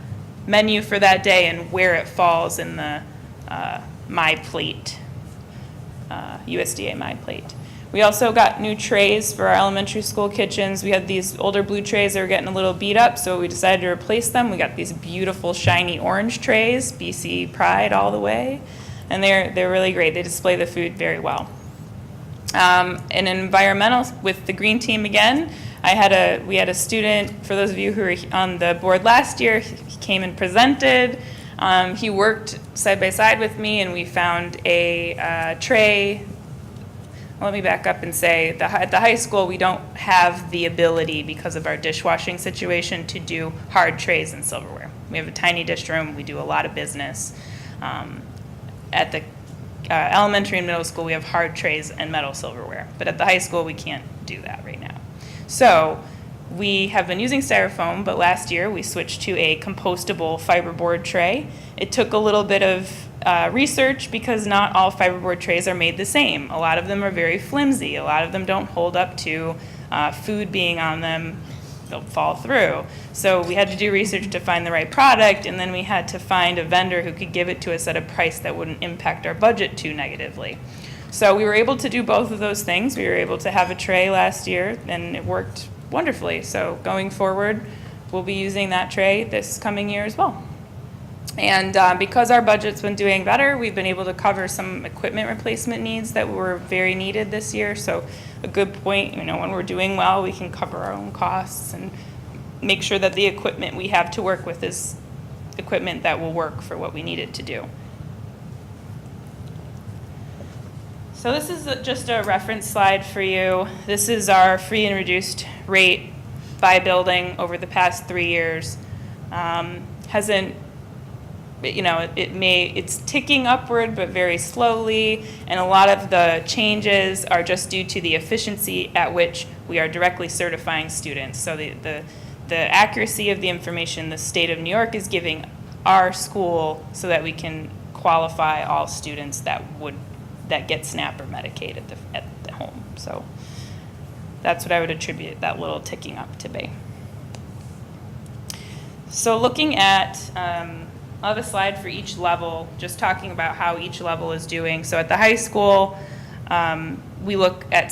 menu for that day and where it falls in the My Plate, USDA My Plate. We also got new trays for our elementary school kitchens. We had these older blue trays that were getting a little beat up, so we decided to replace them. We got these beautiful shiny orange trays, BC Pride all the way, and they're really great. They display the food very well. In environmental, with the green team again, we had a student, for those of you who were on the board last year, he came and presented. He worked side by side with me, and we found a tray. Let me back up and say, at the high school, we don't have the ability, because of our dishwashing situation, to do hard trays and silverware. We have a tiny dish room. We do a lot of business. At the elementary and middle school, we have hard trays and metal silverware. But at the high school, we can't do that right now. So we have been using styrofoam, but last year we switched to a compostable fiberboard tray. It took a little bit of research, because not all fiberboard trays are made the same. A lot of them are very flimsy. A lot of them don't hold up to food being on them. They'll fall through. So we had to do research to find the right product, and then we had to find a vendor who could give it to us at a price that wouldn't impact our budget too negatively. So we were able to do both of those things. We were able to have a tray last year, and it worked wonderfully. So going forward, we'll be using that tray this coming year as well. And because our budget's been doing better, we've been able to cover some equipment replacement needs that were very needed this year. So a good point, when we're doing well, we can cover our own costs and make sure that the equipment we have to work with is equipment that will work for what we need it to do. So this is just a reference slide for you. This is our free and reduced rate by building over the past 3 years. It's ticking upward, but very slowly, and a lot of the changes are just due to the efficiency at which we are directly certifying students. So the accuracy of the information the state of New York is giving our school, so that we can qualify all students that get SNAP or Medicaid at the home. So that's what I would attribute that little ticking up to be. So looking at I'll have a slide for each level, just talking about how each level is doing. So at the high school, I look at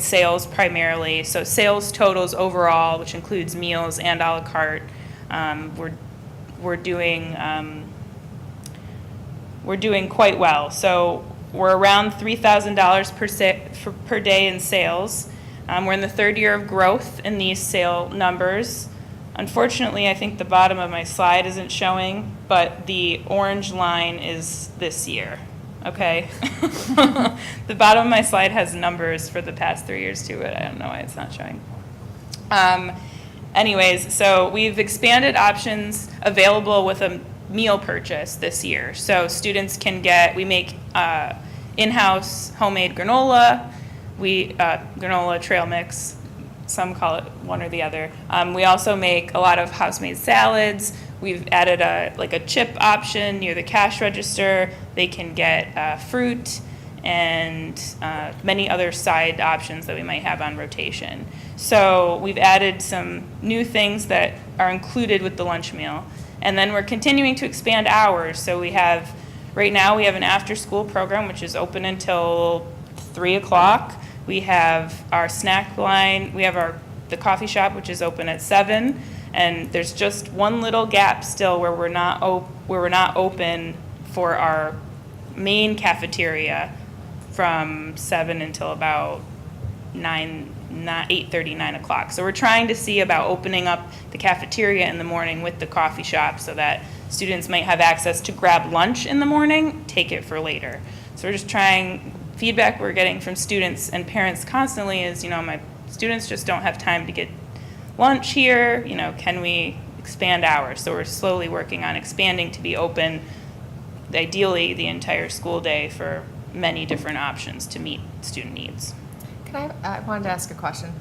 sales primarily. So sales totals overall, which includes meals and a la carte, we're doing quite well. So we're around $3,000 per day in sales. We're in the third year of growth in these sale numbers. Unfortunately, I think the bottom of my slide isn't showing, but the orange line is this year, okay? The bottom of my slide has numbers for the past 3 years too, but I don't know why it's not showing. Anyways, so we've expanded options available with a meal purchase this year. So students can we make in-house homemade granola, granola trail mix. Some call it one or the other. We also make a lot of house-made salads. We've added a chip option near the cash register. They can get fruit and many other side options that we might have on rotation. So we've added some new things that are included with the lunch meal. And then we're continuing to expand hours. So right now we have an after-school program, which is open until 3 o'clock. We have our snack line. We have the coffee shop, which is open at 7, and there's just one little gap still where we're not open for our main cafeteria from 7 until about 8:30, 9 o'clock. So we're trying to see about opening up the cafeteria in the morning with the coffee shop so that students might have access to grab lunch in the morning, take it for later. So we're just trying, feedback we're getting from students and parents constantly is, my students just don't have time to get lunch here, can we expand hours? So we're slowly working on expanding to be open, ideally the entire school day, for many different options to meet student needs. I wanted to ask a question.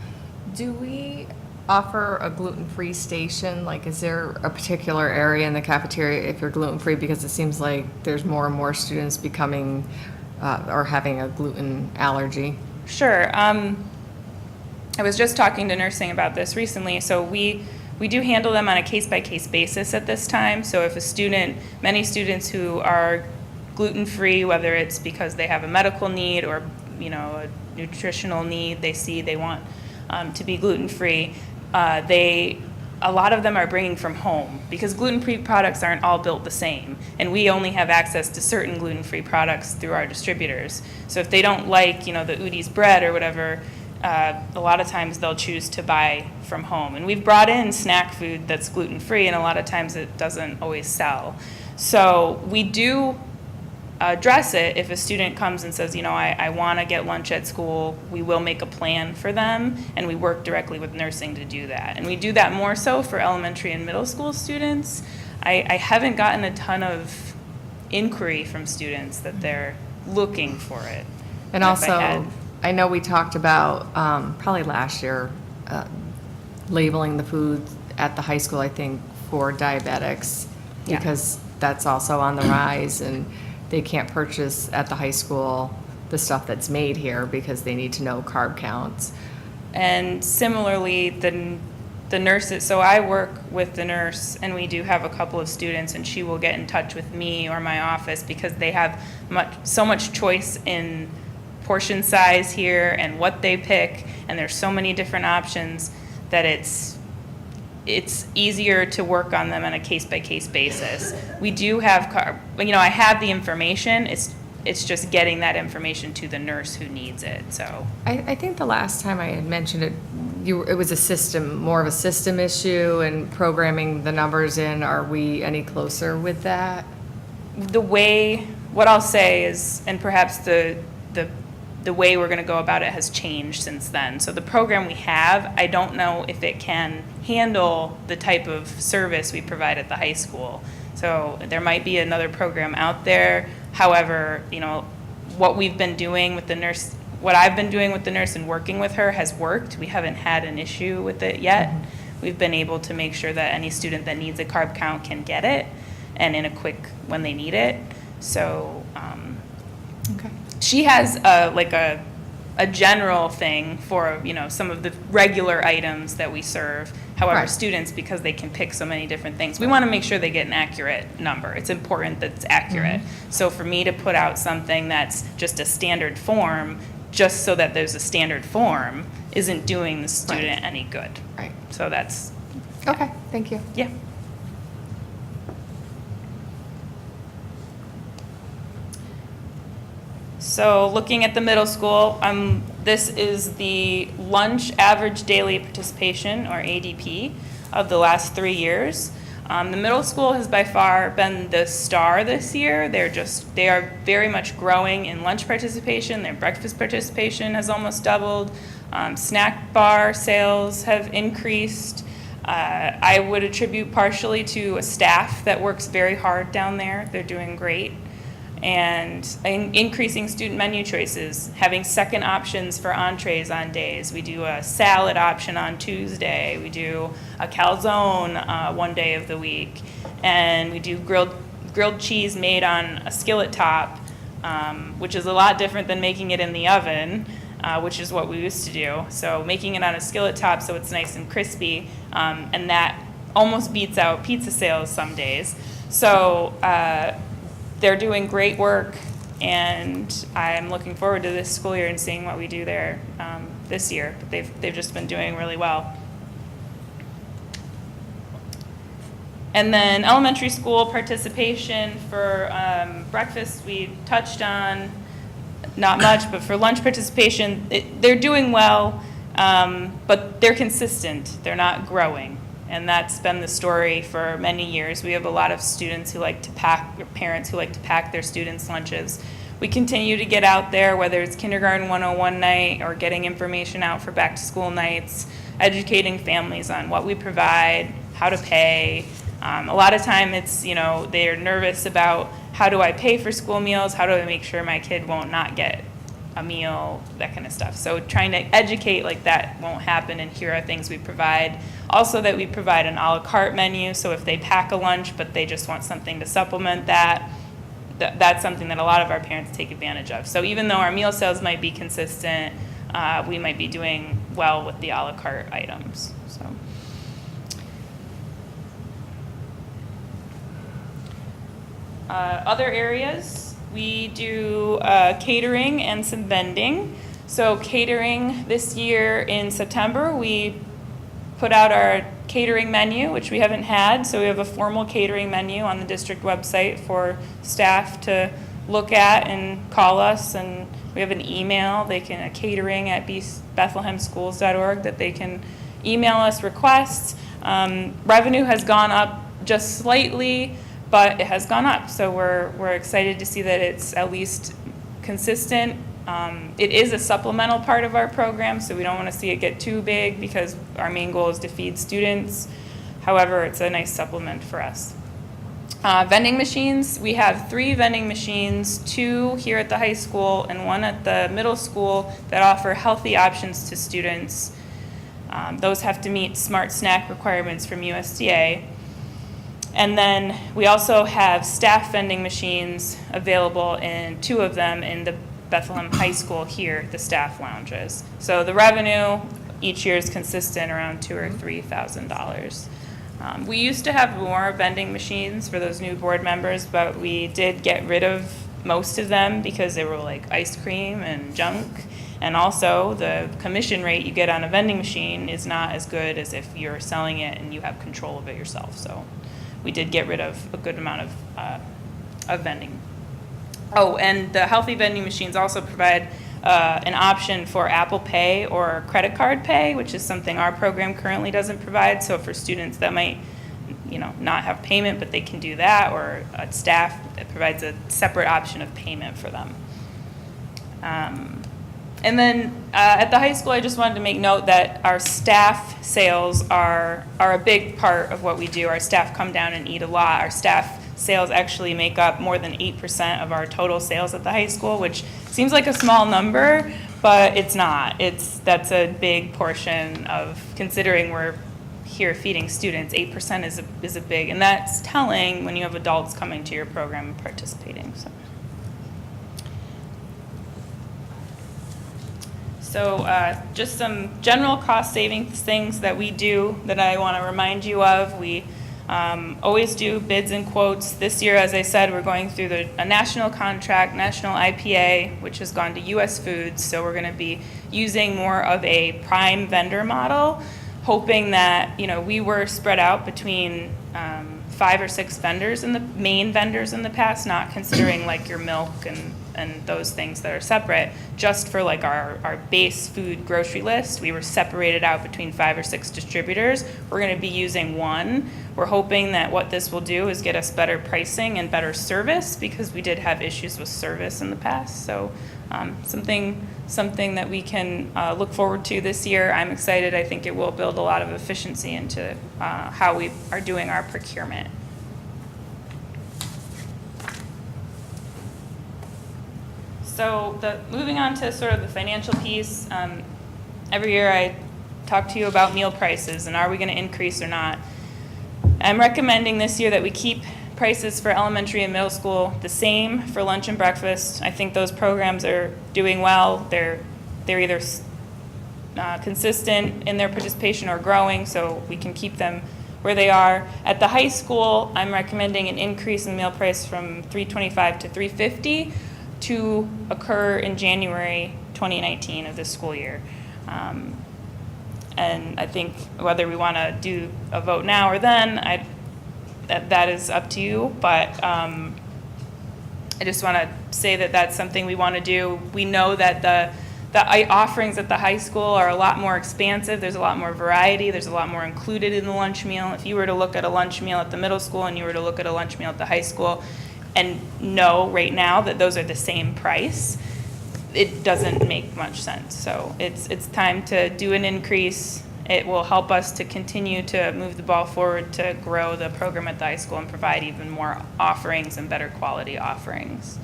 Do we offer a gluten-free station? Like, is there a particular area in the cafeteria if you're gluten-free? Because it seems like there's more and more students becoming or having a gluten allergy. Sure. I was just talking to nursing about this recently. So we do handle them on a case-by-case basis at this time. So if many students who are gluten-free, whether it's because they have a medical need or a nutritional need they want to be gluten-free, a lot of them are bringing from home because gluten-free products aren't all built the same, and we only have access to certain gluten-free products through our distributors. So if they don't like the Udi's bread or whatever, a lot of times they'll choose to buy from home. And we've brought in snack food that's gluten-free, and a lot of times it doesn't always sell. So we do address it if a student comes and says, I want to get lunch at school. We will make a plan for them, and we work directly with nursing to do that. And we do that more so for elementary and middle school students. I haven't gotten a ton of inquiry from students that they're looking for it. And also, I know we talked about, probably last year, labeling the food at the high school, I think, for diabetics, Yeah. because that's also on the rise, and they can't purchase at the high school the stuff that's made here because they need to know carb counts. And similarly, the nurses, so I work with the nurse, and we do have a couple of students, and she will get in touch with me or my office because they have so much choice in portion size here and what they pick, and there's so many different options that it's easier to work on them on a case-by-case basis. We do have, I have the information, it's just getting that information to the nurse who needs it, so. I think the last time I had mentioned it, it was more of a system issue and programming the numbers in. Are we any closer with that? What I'll say is, and perhaps the way we're going to go about it has changed since then. So the program we have, I don't know if it can handle the type of service we provide at the high school. So there might be another program out there. However, what we've been doing with the nurse, what I've been doing with the nurse and working with her has worked. We haven't had an issue with it yet. We've been able to make sure that any student that needs a carb count can get it, and when they need it. So, Okay. she has a general thing for some of the regular items that we serve. However, Right. students, because they can pick so many different things, we want to make sure they get an accurate number. It's important that it's accurate. So for me to put out something that's just a standard form, just so that there's a standard form, isn't doing the student any good. Right. So that's, Okay, thank you. yeah. So looking at the middle school, this is the lunch average daily participation, or ADP, of the last 3 years. The middle school has by far been the star this year. They are very much growing in lunch participation. Their breakfast participation has almost doubled. Snack bar sales have increased. I would attribute partially to a staff that works very hard down there. They're doing great. And increasing student menu choices, having second options for entrees on days. We do a salad option on Tuesday. We do a calzone one day of the week. And we do grilled cheese made on a skillet top, which is a lot different than making it in the oven, which is what we used to do. So making it on a skillet top so it's nice and crispy, and that almost beats out pizza sales some days. So they're doing great work, and I'm looking forward to this school year and seeing what we do there this year. But they've just been doing really well. And then elementary school participation for breakfast, we touched on, not much, but for lunch participation, they're doing well, but they're consistent. They're not growing. And that's been the story for many years. We have a lot of students who like to pack, or parents who like to pack their students' lunches. We continue to get out there, whether it's Kindergarten 101 night or getting information out for back-to-school nights, educating families on what we provide, how to pay. A lot of time it's, they're nervous about how do I pay for school meals, how do I make sure my kid won't not get a meal, that kind of stuff. So trying to educate like that won't happen, and here are things we provide. Also that we provide an a la carte menu, so if they pack a lunch but they just want something to supplement that, that's something that a lot of our parents take advantage of. So even though our meal sales might be consistent, we might be doing well with the a la carte items. So. Other areas, we do catering and some vending. So catering, this year in September, we put out our catering menu, which we haven't had. So we have a formal catering menu on the district website for staff to look at and call us. And we have an email, catering@bethlehemschools.org, that they can email us requests. Revenue has gone up just slightly, but it has gone up. So we're excited to see that it's at least consistent. It is a supplemental part of our program, so we don't want to see it get too big because our main goal is to feed students. However, it's a nice supplement for us. Vending machines, we have 3 vending machines, 2 here at the high school and 1 at the middle school that offer healthy options to students. Those have to meet smart snack requirements from USDA. And then we also have staff vending machines available, in 2 of them in the Bethlehem High School here, the staff lounges. So the revenue each year is consistent around $2,000 or $3,000. We used to have more vending machines for those new board members, but we did get rid of most of them because they were like ice cream and junk. And also the commission rate you get on a vending machine is not as good as if you're selling it and you have control of it yourself. So we did get rid of a good amount of vending. Oh, and the healthy vending machines also provide an option for Apple Pay or credit card pay, which is something our program currently doesn't provide. So for students that might, not have payment, but they can do that, or staff, it provides a separate option of payment for them. And then at the high school, I just wanted to make note that our staff sales are a big part of what we do. Our staff come down and eat a lot. Our staff sales actually make up more than 8% of our total sales at the high school, which seems like a small number, but it's not. That's a big portion of, considering we're here feeding students, 8% is a big, and that's telling when you have adults coming to your program and participating. So just some general cost savings things that we do that I want to remind you of. We always do bids and quotes. This year, as I said, we're going through a national contract, national IPA, which has gone to U.S. Foods. So we're going to be using more of a prime vendor model, hoping that, we were spread out between 5 or 6 vendors, main vendors in the past, not considering like your milk and those things that are separate. Just for like our base food grocery list, we were separated out between 5 or 6 distributors. We're going to be using 1. We're hoping that what this will do is get us better pricing and better service, because we did have issues with service in the past. So something that we can look forward to this year. I'm excited. I think it will build a lot of efficiency into how we are doing our procurement. So moving on to sort of the financial piece, every year I talk to you about meal prices and are we going to increase or not. I'm recommending this year that we keep prices for elementary and middle school the same for lunch and breakfast. I think those programs are doing well. They're either consistent in their participation or growing, so we can keep them where they are. At the high school, I'm recommending an increase in meal price from $3.25 to $3.50 to occur in January 2019 of this school year. And I think whether we want to do a vote now or then, that is up to you, but I just want to say that that's something we want to do. We know that the offerings at the high school are a lot more expansive. There's a lot more variety. There's a lot more included in the lunch meal. If you were to look at a lunch meal at the middle school and you were to look at a lunch meal at the high school and know right now that those are the same price, it doesn't make much sense. So it's time to do an increase. It will help us to continue to move the ball forward to grow the program at the high school and provide even more offerings and better quality offerings.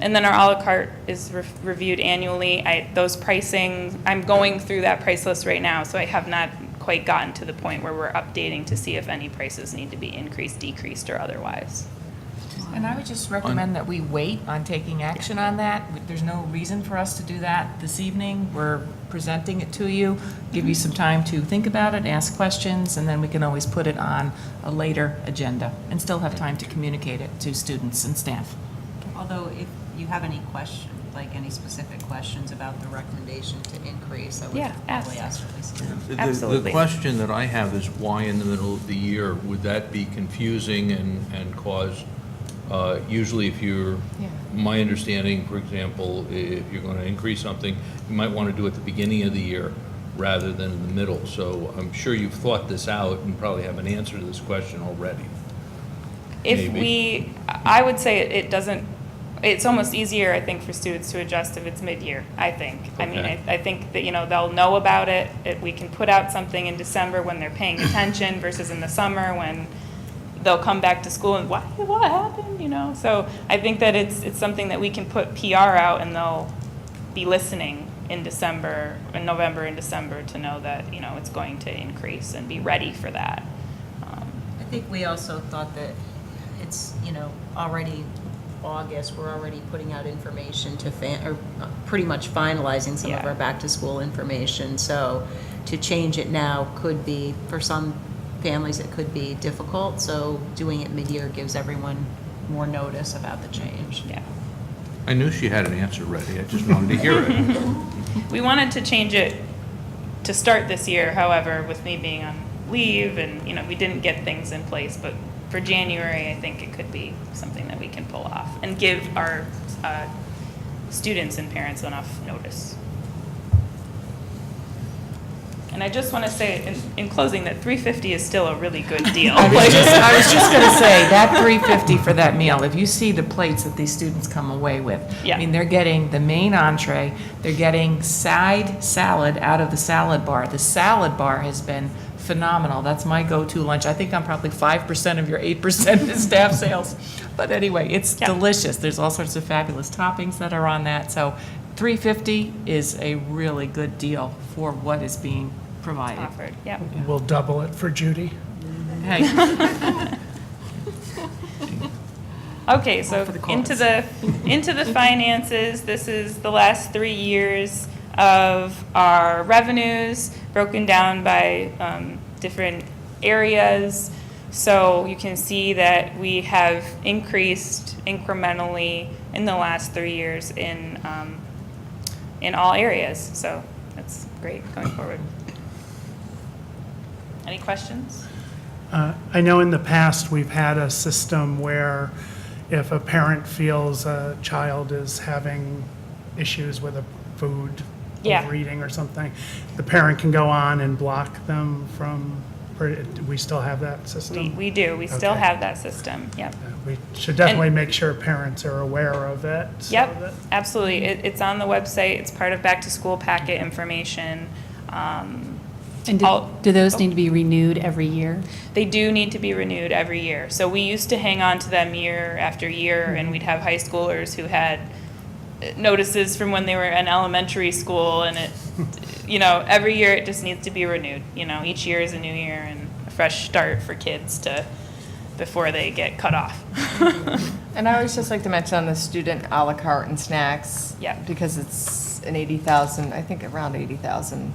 And then our a la carte is reviewed annually. Those pricing, I'm going through that price list right now, so I have not quite gotten to the point where we're updating to see if any prices need to be increased, decreased, or otherwise. And I would just recommend that we wait on taking action on that. There's no reason for us to do that this evening. We're presenting it to you, give you some time to think about it, ask questions, and then we can always put it on a later agenda and still have time to communicate it to students and staff. Although if you have any question, like any specific questions about the recommendation to increase, I would probably ask Lisa. Absolutely. The question that I have is why in the middle of the year? Would that be confusing and cause, usually if you're, my understanding, for example, if you're going to increase something, you might want to do it at the beginning of the year rather than in the middle. So I'm sure you've thought this out and probably have an answer to this question already. I would say it doesn't, it's almost easier, I think, for students to adjust if it's mid-year, I think. I mean, I think that, they'll know about it. We can put out something in December when they're paying attention versus in the summer when they'll come back to school and, what happened, So I think that it's something that we can put PR out and they'll be listening in November and December to know that, it's going to increase and be ready for that. I think we also thought that it's, already August, we're already putting out information to pretty much finalizing some of our back-to-school information. So to change it now could be, for some families, it could be difficult. So doing it mid-year gives everyone more notice about the change. Yeah. I knew she had an answer ready. I just wanted to hear it. We wanted to change it to start this year, however, with me being on leave and, we didn't get things in place, but for January, I think it could be something that we can pull off and give our students and parents enough notice. And I just want to say in closing that $350 is still a really good deal. I was just going to say, that $350 for that meal, if you see the plates that these students come away with, I mean, they're getting the main entree, they're getting side salad out of the salad bar. The salad bar has been phenomenal. That's my go-to lunch. I think I'm probably 5% of your 8% is staff sales. But anyway, it's delicious. There's all sorts of fabulous toppings that are on that. So $350 is a really good deal for what is being provided. Offered. Yep. We'll double it for Judy. Hey. Okay, so into the finances, this is the last 3 years of our revenues broken down by different areas. So you can see that we have increased incrementally in the last 3 years in all areas. So that's great going forward. Any questions? I know in the past, we've had a system where if a parent feels a child is having issues with a food, overeating or something, the parent can go on and block them from, we still have that system? We do. We still have that system. Yep. We should definitely make sure parents are aware of it. Yep, absolutely. It's on the website. It's part of back-to-school packet information. And do those need to be renewed every year? They do need to be renewed every year. So we used to hang on to them year after year, and we'd have high schoolers who had notices from when they were in elementary school, and it, every year it just needs to be renewed. Each year is a new year and a fresh start for kids before they get cut off. And I always just like to mention on the student a la carte and snacks. Yeah. Because it's an 80,000, I think around 80,000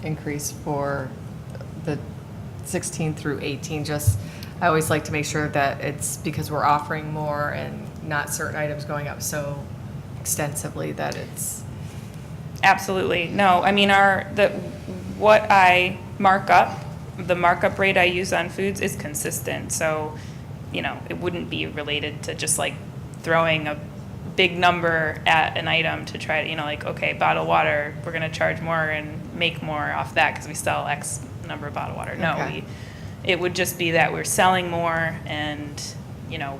increase for the 16 through 18. I always like to make sure that it's because we're offering more and not certain items going up so extensively that it's. Absolutely. No, I mean, what I mark up the markup rate I use on foods is consistent. So, you know, it wouldn't be related to just like throwing a big number at an item to try to, you know, like, okay, bottled water, we're going to charge more and make more off that because we sell X number of bottled water. No, Okay. it would just be that we're selling more and, you know,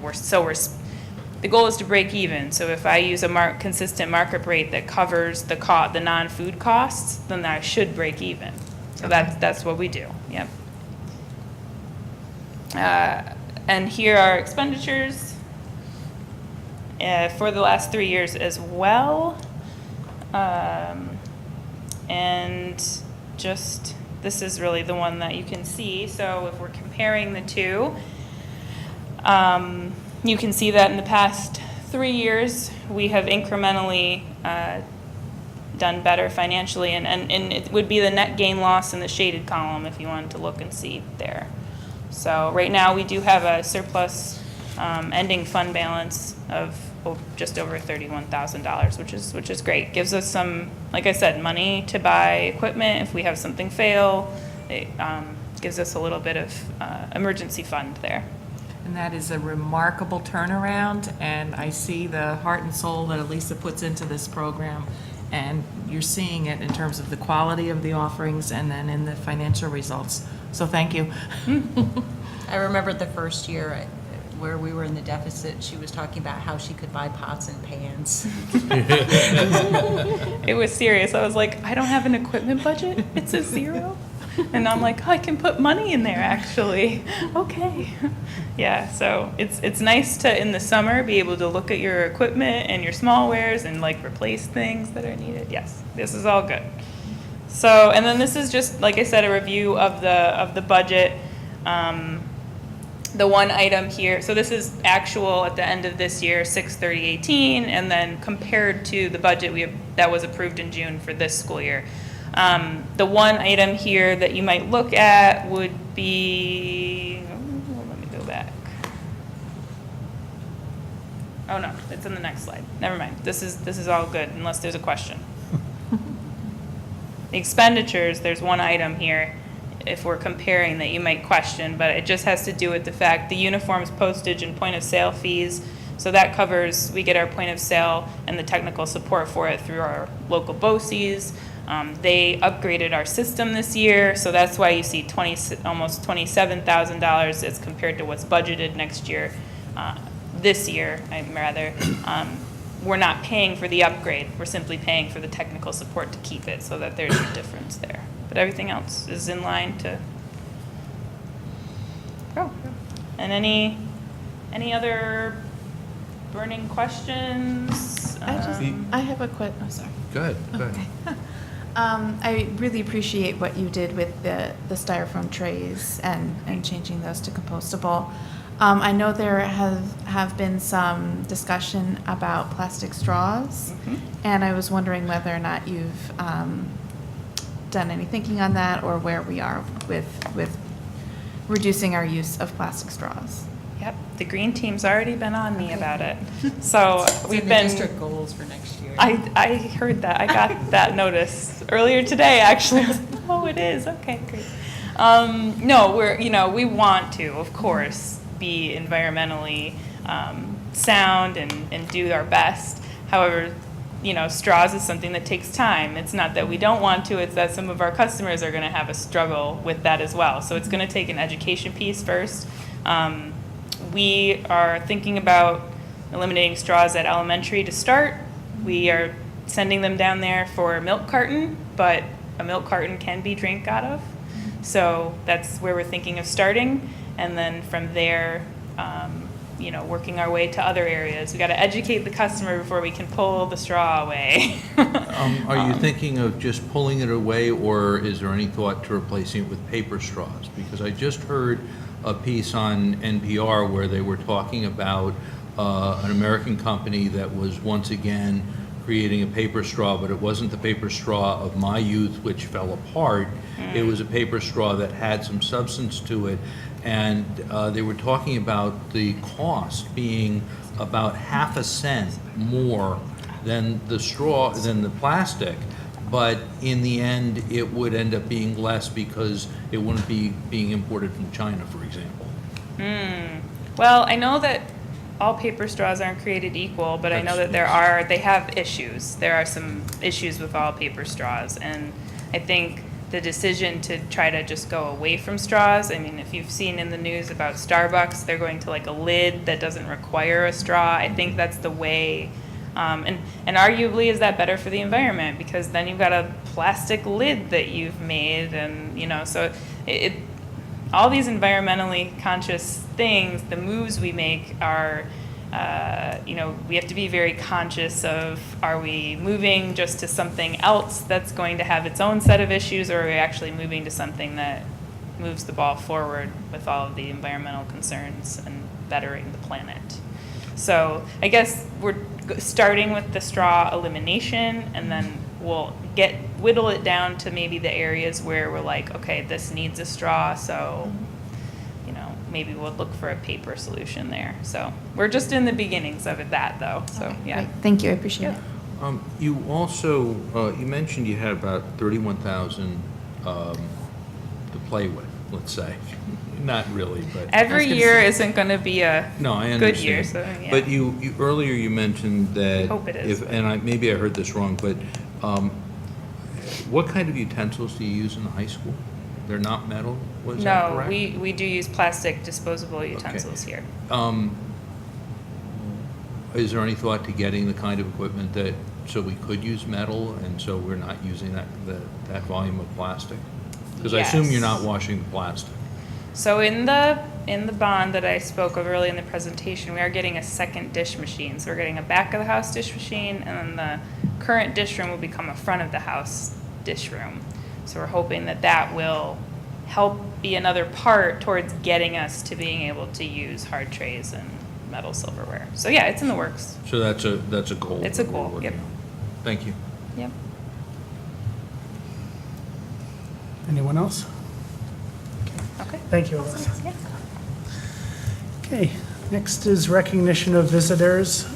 the goal is to break even. So if I use a consistent markup rate that covers the non-food costs, then I should break even. So that's what we do. Yep. And here are expenditures for the last 3 years as well. And just, this is really the one that you can see. So if we're comparing the two, you can see that in the past 3 years, we have incrementally done better financially, and it would be the net gain loss in the shaded column if you wanted to look and see there. So right now, we do have a surplus ending fund balance of just over $31,000, which is great. Gives us some, like I said, money to buy equipment if we have something fail. It gives us a little bit of emergency fund there. And that is a remarkable turnaround, and I see the heart and soul that Elisa puts into this program, and you're seeing it in terms of the quality of the offerings and then in the financial results. So thank you. I remember the first year where we were in the deficit, she was talking about how she could buy pots and pans. It was serious. I was like, I don't have an equipment budget. It's a zero. And I'm like, oh, I can put money in there, actually. Okay. Yeah, so it's nice to, in the summer, be able to look at your equipment and your small wares and, like, replace things that are needed. Yes, this is all good. So, and then this is just, like I said, a review of the budget. The one item here, so this is actual at the end of this year, 6/30/18, and then compared to the budget that was approved in June for this school year. The one item here that you might look at would be, let me go back. Oh no, it's in the next slide. Never mind. This is all good unless there's a question. The expenditures, there's one item here if we're comparing that you might question, but it just has to do with the fact the uniforms, postage, and point of sale fees. So that covers, we get our point of sale and the technical support for it through our local BOCES. They upgraded our system this year, so that's why you see almost $27,000 as compared to what's budgeted next year. This year, we're not paying for the upgrade. We're simply paying for the technical support to keep it, so that there's a difference there. But everything else is in line to. Oh, and any other burning questions? I have a quick, oh, sorry. Go ahead. Okay. I really appreciate what you did with the styrofoam trays and changing those to compostable. I know there have been some discussion about plastic straws, and I was wondering whether or not you've done any thinking on that, or where we are with reducing our use of plastic straws. Yep, the green team's already been on me about it. So we've been. District goals for next year. I heard that. I got that notice earlier today, actually. I was like, oh, it is. Okay, great. No, we want to, of course, be environmentally sound and do our best. However, straws is something that takes time. It's not that we don't want to, it's that some of our customers are going to have a struggle with that as well. So it's going to take an education piece first. We are thinking about eliminating straws at elementary to start. We are sending them down there for a milk carton, but a milk carton can be drank out of. So that's where we're thinking of starting. And then from there, working our way to other areas. We got to educate the customer before we can pull the straw away. Are you thinking of just pulling it away, or is there any thought to replacing it with paper straws? Because I just heard a piece on NPR where they were talking about an American company that was once again creating a paper straw, but it wasn't the paper straw of my youth, which fell apart. It was a paper straw that had some substance to it. And they were talking about the cost being about 0.5 cent more than the straw, than the plastic. but in the end, it would end up being less because it wouldn't be being imported from China, for example. Well, I know that all paper straws aren't created equal, but I know that they have issues. There are some issues with all paper straws, and I think the decision to try to just go away from straws, I mean, if you've seen in the news about Starbucks, they're going to like a lid that doesn't require a straw. I think that's the way, and arguably, is that better for the environment? Because then you've got a plastic lid that you've made, and, you know, so all these environmentally conscious things, the moves we make are, you know, we have to be very conscious of, are we moving just to something else that's going to have its own set of issues, or are we actually moving to something that moves the ball forward with all of the environmental concerns and bettering the planet? So I guess we're starting with the straw elimination, and then we'll whittle it down to maybe the areas where we're like, okay, this needs a straw, so, you know, maybe we'll look for a paper solution there. So we're just in the beginnings of that, though, so, yeah. Great. Thank you, I appreciate it. You also, you mentioned you had about 31,000 to play with, let's say. Not really, but. Every year isn't going to be a No, I good year, understand. so, yeah. But you earlier you mentioned that. Hope it is, And maybe I heard this wrong, but what kind of utensils do you use in the high school? They're not metal, was that No, correct? we do use plastic disposable utensils here. Is there any thought to getting the kind of equipment that, so we could use metal and so we're not using that volume of plastic? Because I assume you're not Yes. washing the plastic. So in the bond that I spoke of early in the presentation, we are getting a second dish machine. So we're getting a back of the house dish machine, and then the current dish room will become a front of the house dish room. So we're hoping that that will help be another part towards getting us to being able to use hard trays and metal silverware. So yeah, it's in the works. So that's a goal. It's a that we're goal, working yep. on. Thank you. Yep. Anyone else? Okay. Thank you, Alyssa. Yeah. Okay, next is recognition of visitors.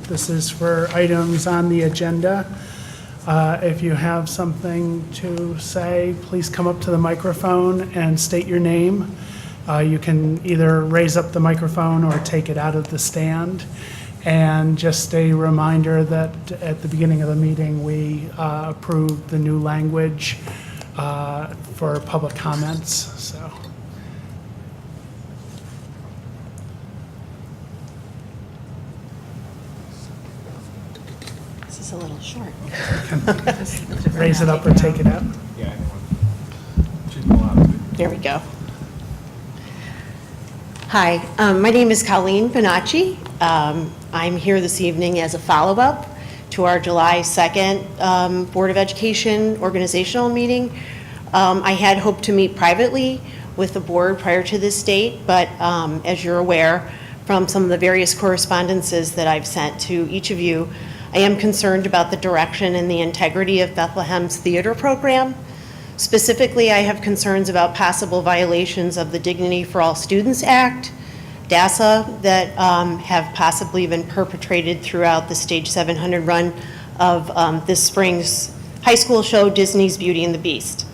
This is for items on the agenda. If you have something to say, please come up to the microphone and state your name. You can either raise up the microphone or take it out of the stand. And just a reminder that at the beginning of the meeting, we approved the new language for public comments, so. This is a little short. Raise it up or take it out. There we go. Hi, my name is Colleen Bonacci. I'm here this evening as a follow-up to our July 2nd Board of Education organizational meeting. I had hoped to meet privately with the board prior to this date, but as you're aware from some of the various correspondences that I've sent to each of you, I am concerned about the direction and the integrity of Bethlehem's theater program. Specifically, I have concerns about possible violations of the Dignity for All Students Act, DASA, that have possibly been perpetrated throughout the Stage 700 run of this spring's high school show, Disney's Beauty and the Beast.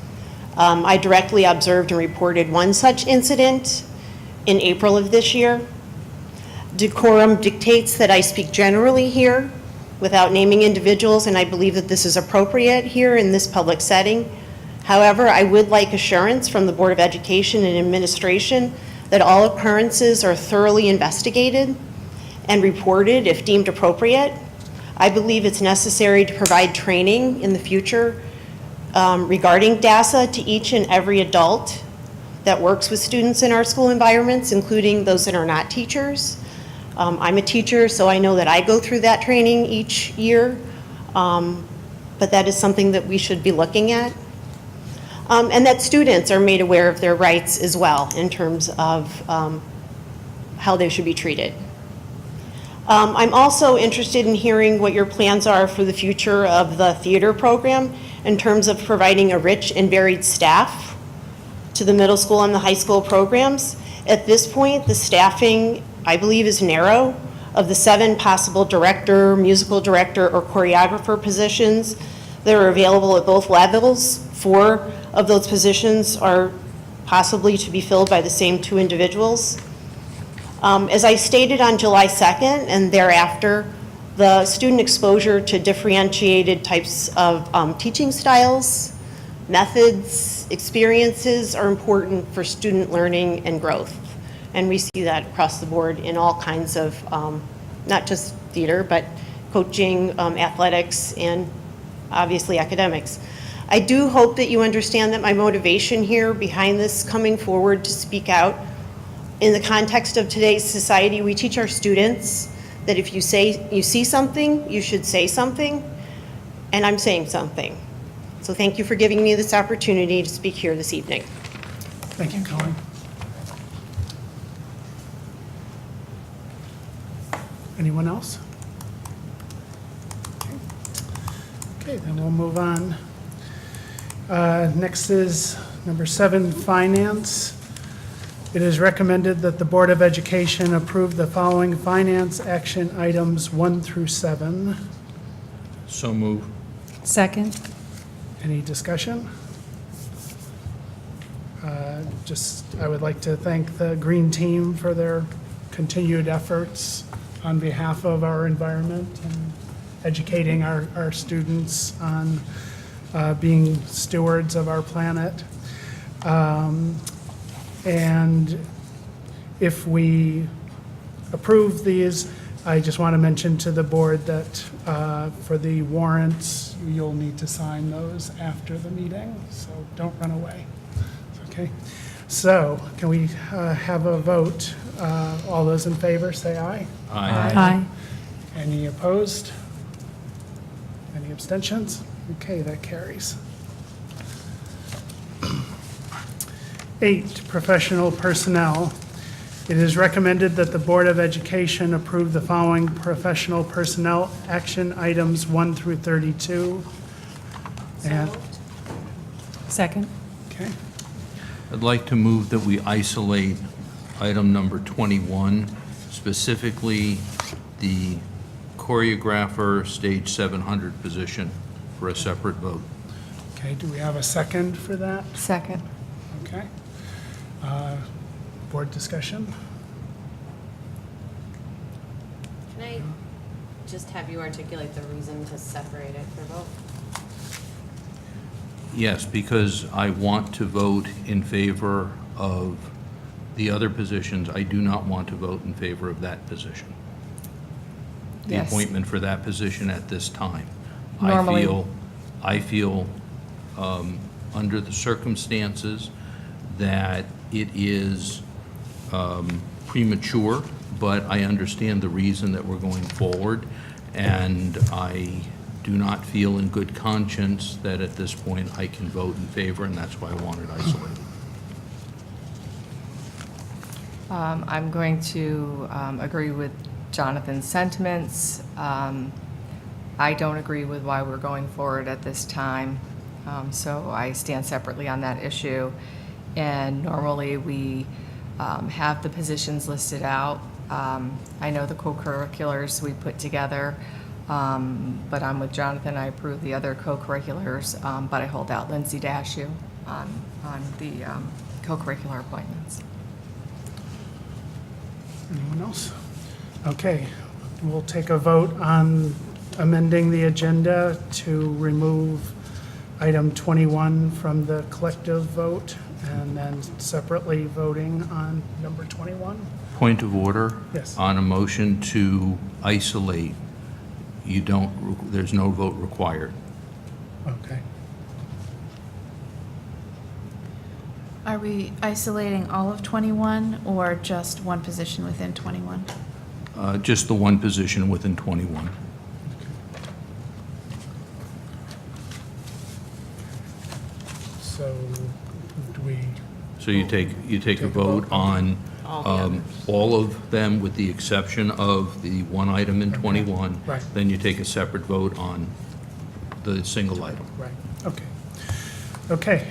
I directly observed and reported one such incident in April of this year. Decorum dictates that I speak generally here without naming individuals, and I believe that this is appropriate here in this public setting. However, I would like assurance from the Board of Education and Administration that all occurrences are thoroughly investigated and reported if deemed appropriate. I believe it's necessary to provide training in the future regarding DASA to each and every adult that works with students in our school environments, including those that are not teachers. I'm a teacher, so I know that I go through that training each year, but that is something that we should be looking at. And that students are made aware of their rights as well in terms of how they should be treated. I'm also interested in hearing what your plans are for the future of the theater program in terms of providing a rich and varied staff to the middle school and the high school programs. At this point, the staffing, I believe, is narrow. Of the 7 possible director, musical director, or choreographer positions, that are available at both levels. 4 of those positions are possibly to be filled by the same 2 individuals. As I stated on July 2nd and thereafter, the student exposure to differentiated types of teaching styles, methods, experiences are important for student learning and growth. And we see that across the board in all kinds of, not just theater, but coaching, athletics, and obviously academics. I do hope that you understand that my motivation here behind this coming forward to speak out, in the context of today's society, we teach our students that if you see something, you should say something, and I'm saying something. So thank you for giving me this opportunity to speak here this evening. Thank you, Colleen. Anyone else? Okay, then we'll move on. Next is number 7, Finance. It is recommended that the Board of Education approve the following finance action items 1 through 7. So move. Second. Any discussion? I would like to thank the Green Team for their continued efforts on behalf of our environment and educating our students on being stewards of our planet. And if we approve these, I just want to mention to the board that for the warrants, you'll need to sign those after the meeting, so don't run away. Okay, so can we have a vote? All those in favor, say aye. Aye. Any opposed? Any abstentions? Okay, that carries. 8, professional personnel. It is recommended that the Board of Education approve the following professional personnel action items 1 through 32. And, Second. okay, I'd like to move that we isolate item number 21, specifically the choreographer stage 700 position, for a separate vote. okay, do we have a second for that? Second. Okay. Board discussion? Can I just have you articulate the reason to separate it for vote? Yes, because I want to vote in favor of the other positions. I do not want to vote in favor of that position. The Yes. appointment for that position at this time. Normally- I feel, under the circumstances, that it is premature, but I understand the reason that we're going forward, and I do not feel in good conscience that at this point I can vote in favor, and that's why I want it isolated. I'm going to agree with Jonathan's sentiments. I don't agree with why we're going forward at this time, so I stand separately on that issue. And normally we have the positions listed out. I know the co-curriculars we put together, but I'm with Jonathan. I approve the other co-curriculars, but I hold out Lindsay Dashew on the co-curricular appointments. Anyone else? Okay, we'll take a vote on amending the agenda to remove item 21 from the collective vote, and then separately voting on number 21. Point of order? Yes. On a motion to isolate, there's no vote required. Okay. Are we isolating all of 21 or just one position within 21? Just the one position within 21. So do we, So you take a vote on all of them with the exception of the one item in 21. Right. Then you take a separate vote on the single item. right, okay. Okay,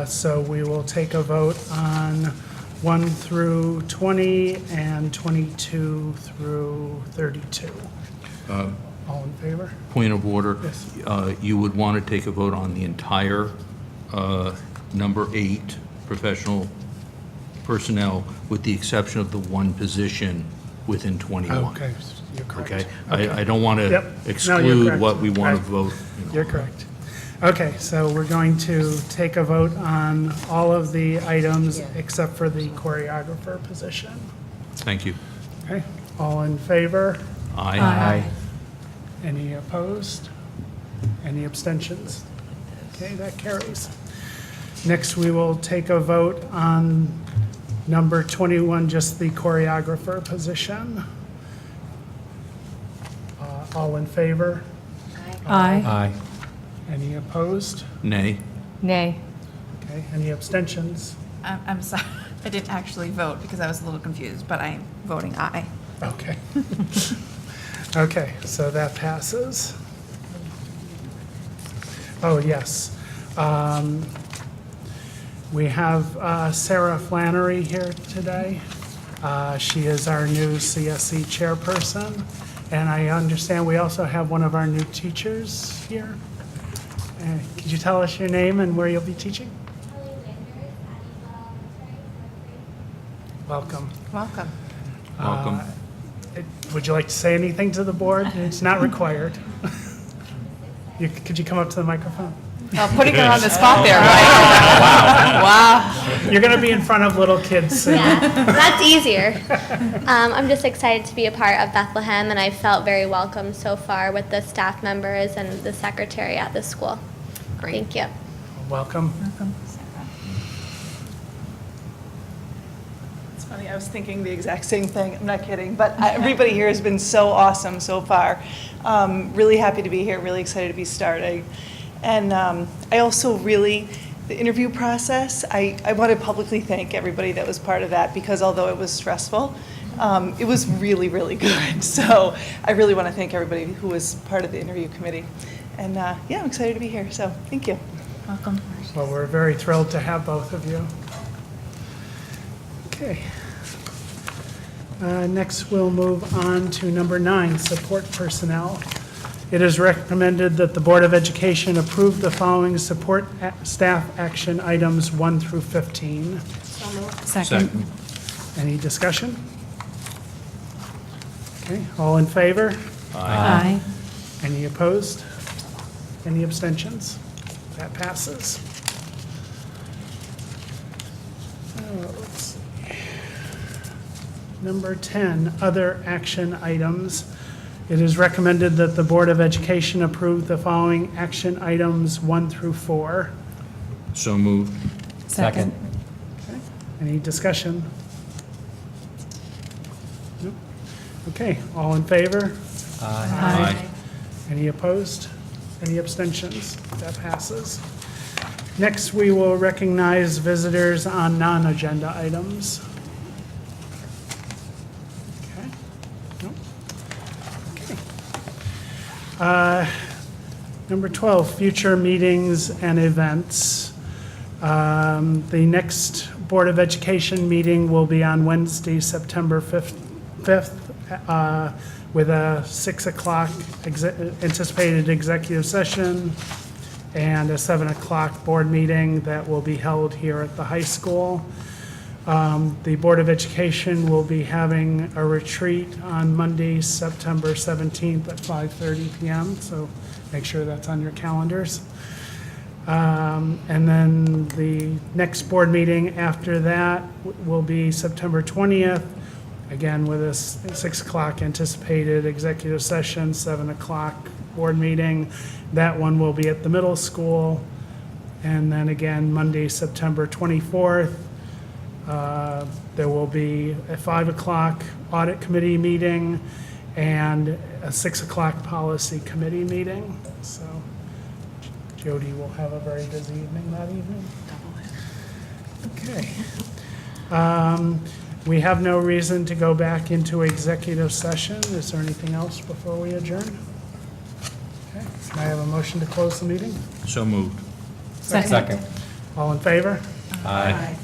so we will take a vote on 1 through 20 and 22 through 32. All in favor? Point of order. Yes. You would want to take a vote on the entire number 8, professional personnel, with the exception of the one position within 21. Okay, you're correct. Okay? I don't want Yep. to No, you're exclude correct. what we want to Right. vote. You're correct. Okay, so we're going to take a vote on all of the items except for the choreographer position. Thank you. Okay, all in favor? Aye. Any opposed? Any abstentions? Okay, that carries. Next, we will take a vote on number 21, just the choreographer position. All in favor? Aye. Aye. Any opposed? Nay. Nay. Okay, any abstentions? I'm sorry, I didn't actually vote because I was a little confused, but I'm voting aye. Okay. Okay, so that passes. Oh, yes. We have Sarah Flannery here today. She is our new CSE chairperson, and I understand we also have one of our new teachers here. Could you tell us your name and where you'll be teaching? Welcome. Welcome. Welcome. Would you like to say anything to the board? It's not required. Could you come up to the microphone? Oh, putting her on the spot there, right? Wow. You're going to be in front of little kids soon. Yeah, that's easier. I'm just excited to be a part of Bethlehem, and I felt very welcome so far with the staff members and the secretary at the school. Great. Thank you. Welcome. It's funny, I was thinking the exact same thing. I'm not kidding, but everybody here has been so awesome so far. Really happy to be here, really excited to be starting. And I also really, the interview process, I want to publicly thank everybody that was part of that, because although it was stressful, it was really, really good. So I really want to thank everybody who was part of the interview committee. And yeah, I'm excited to be here, so thank you. Welcome. Well, we're very thrilled to have both of you. Okay. Next, we'll move on to number 9, support personnel. It is recommended that the Board of Education approve the following support staff action items 1 through 15. Second. Any discussion? Okay, all in favor? Aye. Any opposed? Any abstentions? That passes. Let's see. Number 10, other action items. It is recommended that the Board of Education approve the following action items 1 through 4. So moved. Second. Okay. Any discussion? Nope. Okay, all in favor? Aye. Any opposed? Any abstentions? That passes. Next, we will recognize visitors on non-agenda items. Okay. Nope. Okay. Number 12, future meetings and events. The next Board of Education meeting will be on Wednesday, September 5th, with a 6 o'clock anticipated executive session and a 7 o'clock board meeting that will be held here at the high school. The Board of Education will be having a retreat on Monday, September 17th at 5:30 PM, so make sure that's on your calendars. And then the next board meeting after that will be September 20th, again with a 6 o'clock anticipated executive session, 7 o'clock board meeting. That one will be at the middle school. And then again, Monday, September 24th, there will be a 5 o'clock audit committee meeting and a 6 o'clock policy committee meeting. So Jody will have a very busy evening that evening. Okay. We have no reason to go back into executive session. Is there anything else before we adjourn? Okay. Can I have a motion to close the meeting? So moved. Second. All in favor? Aye.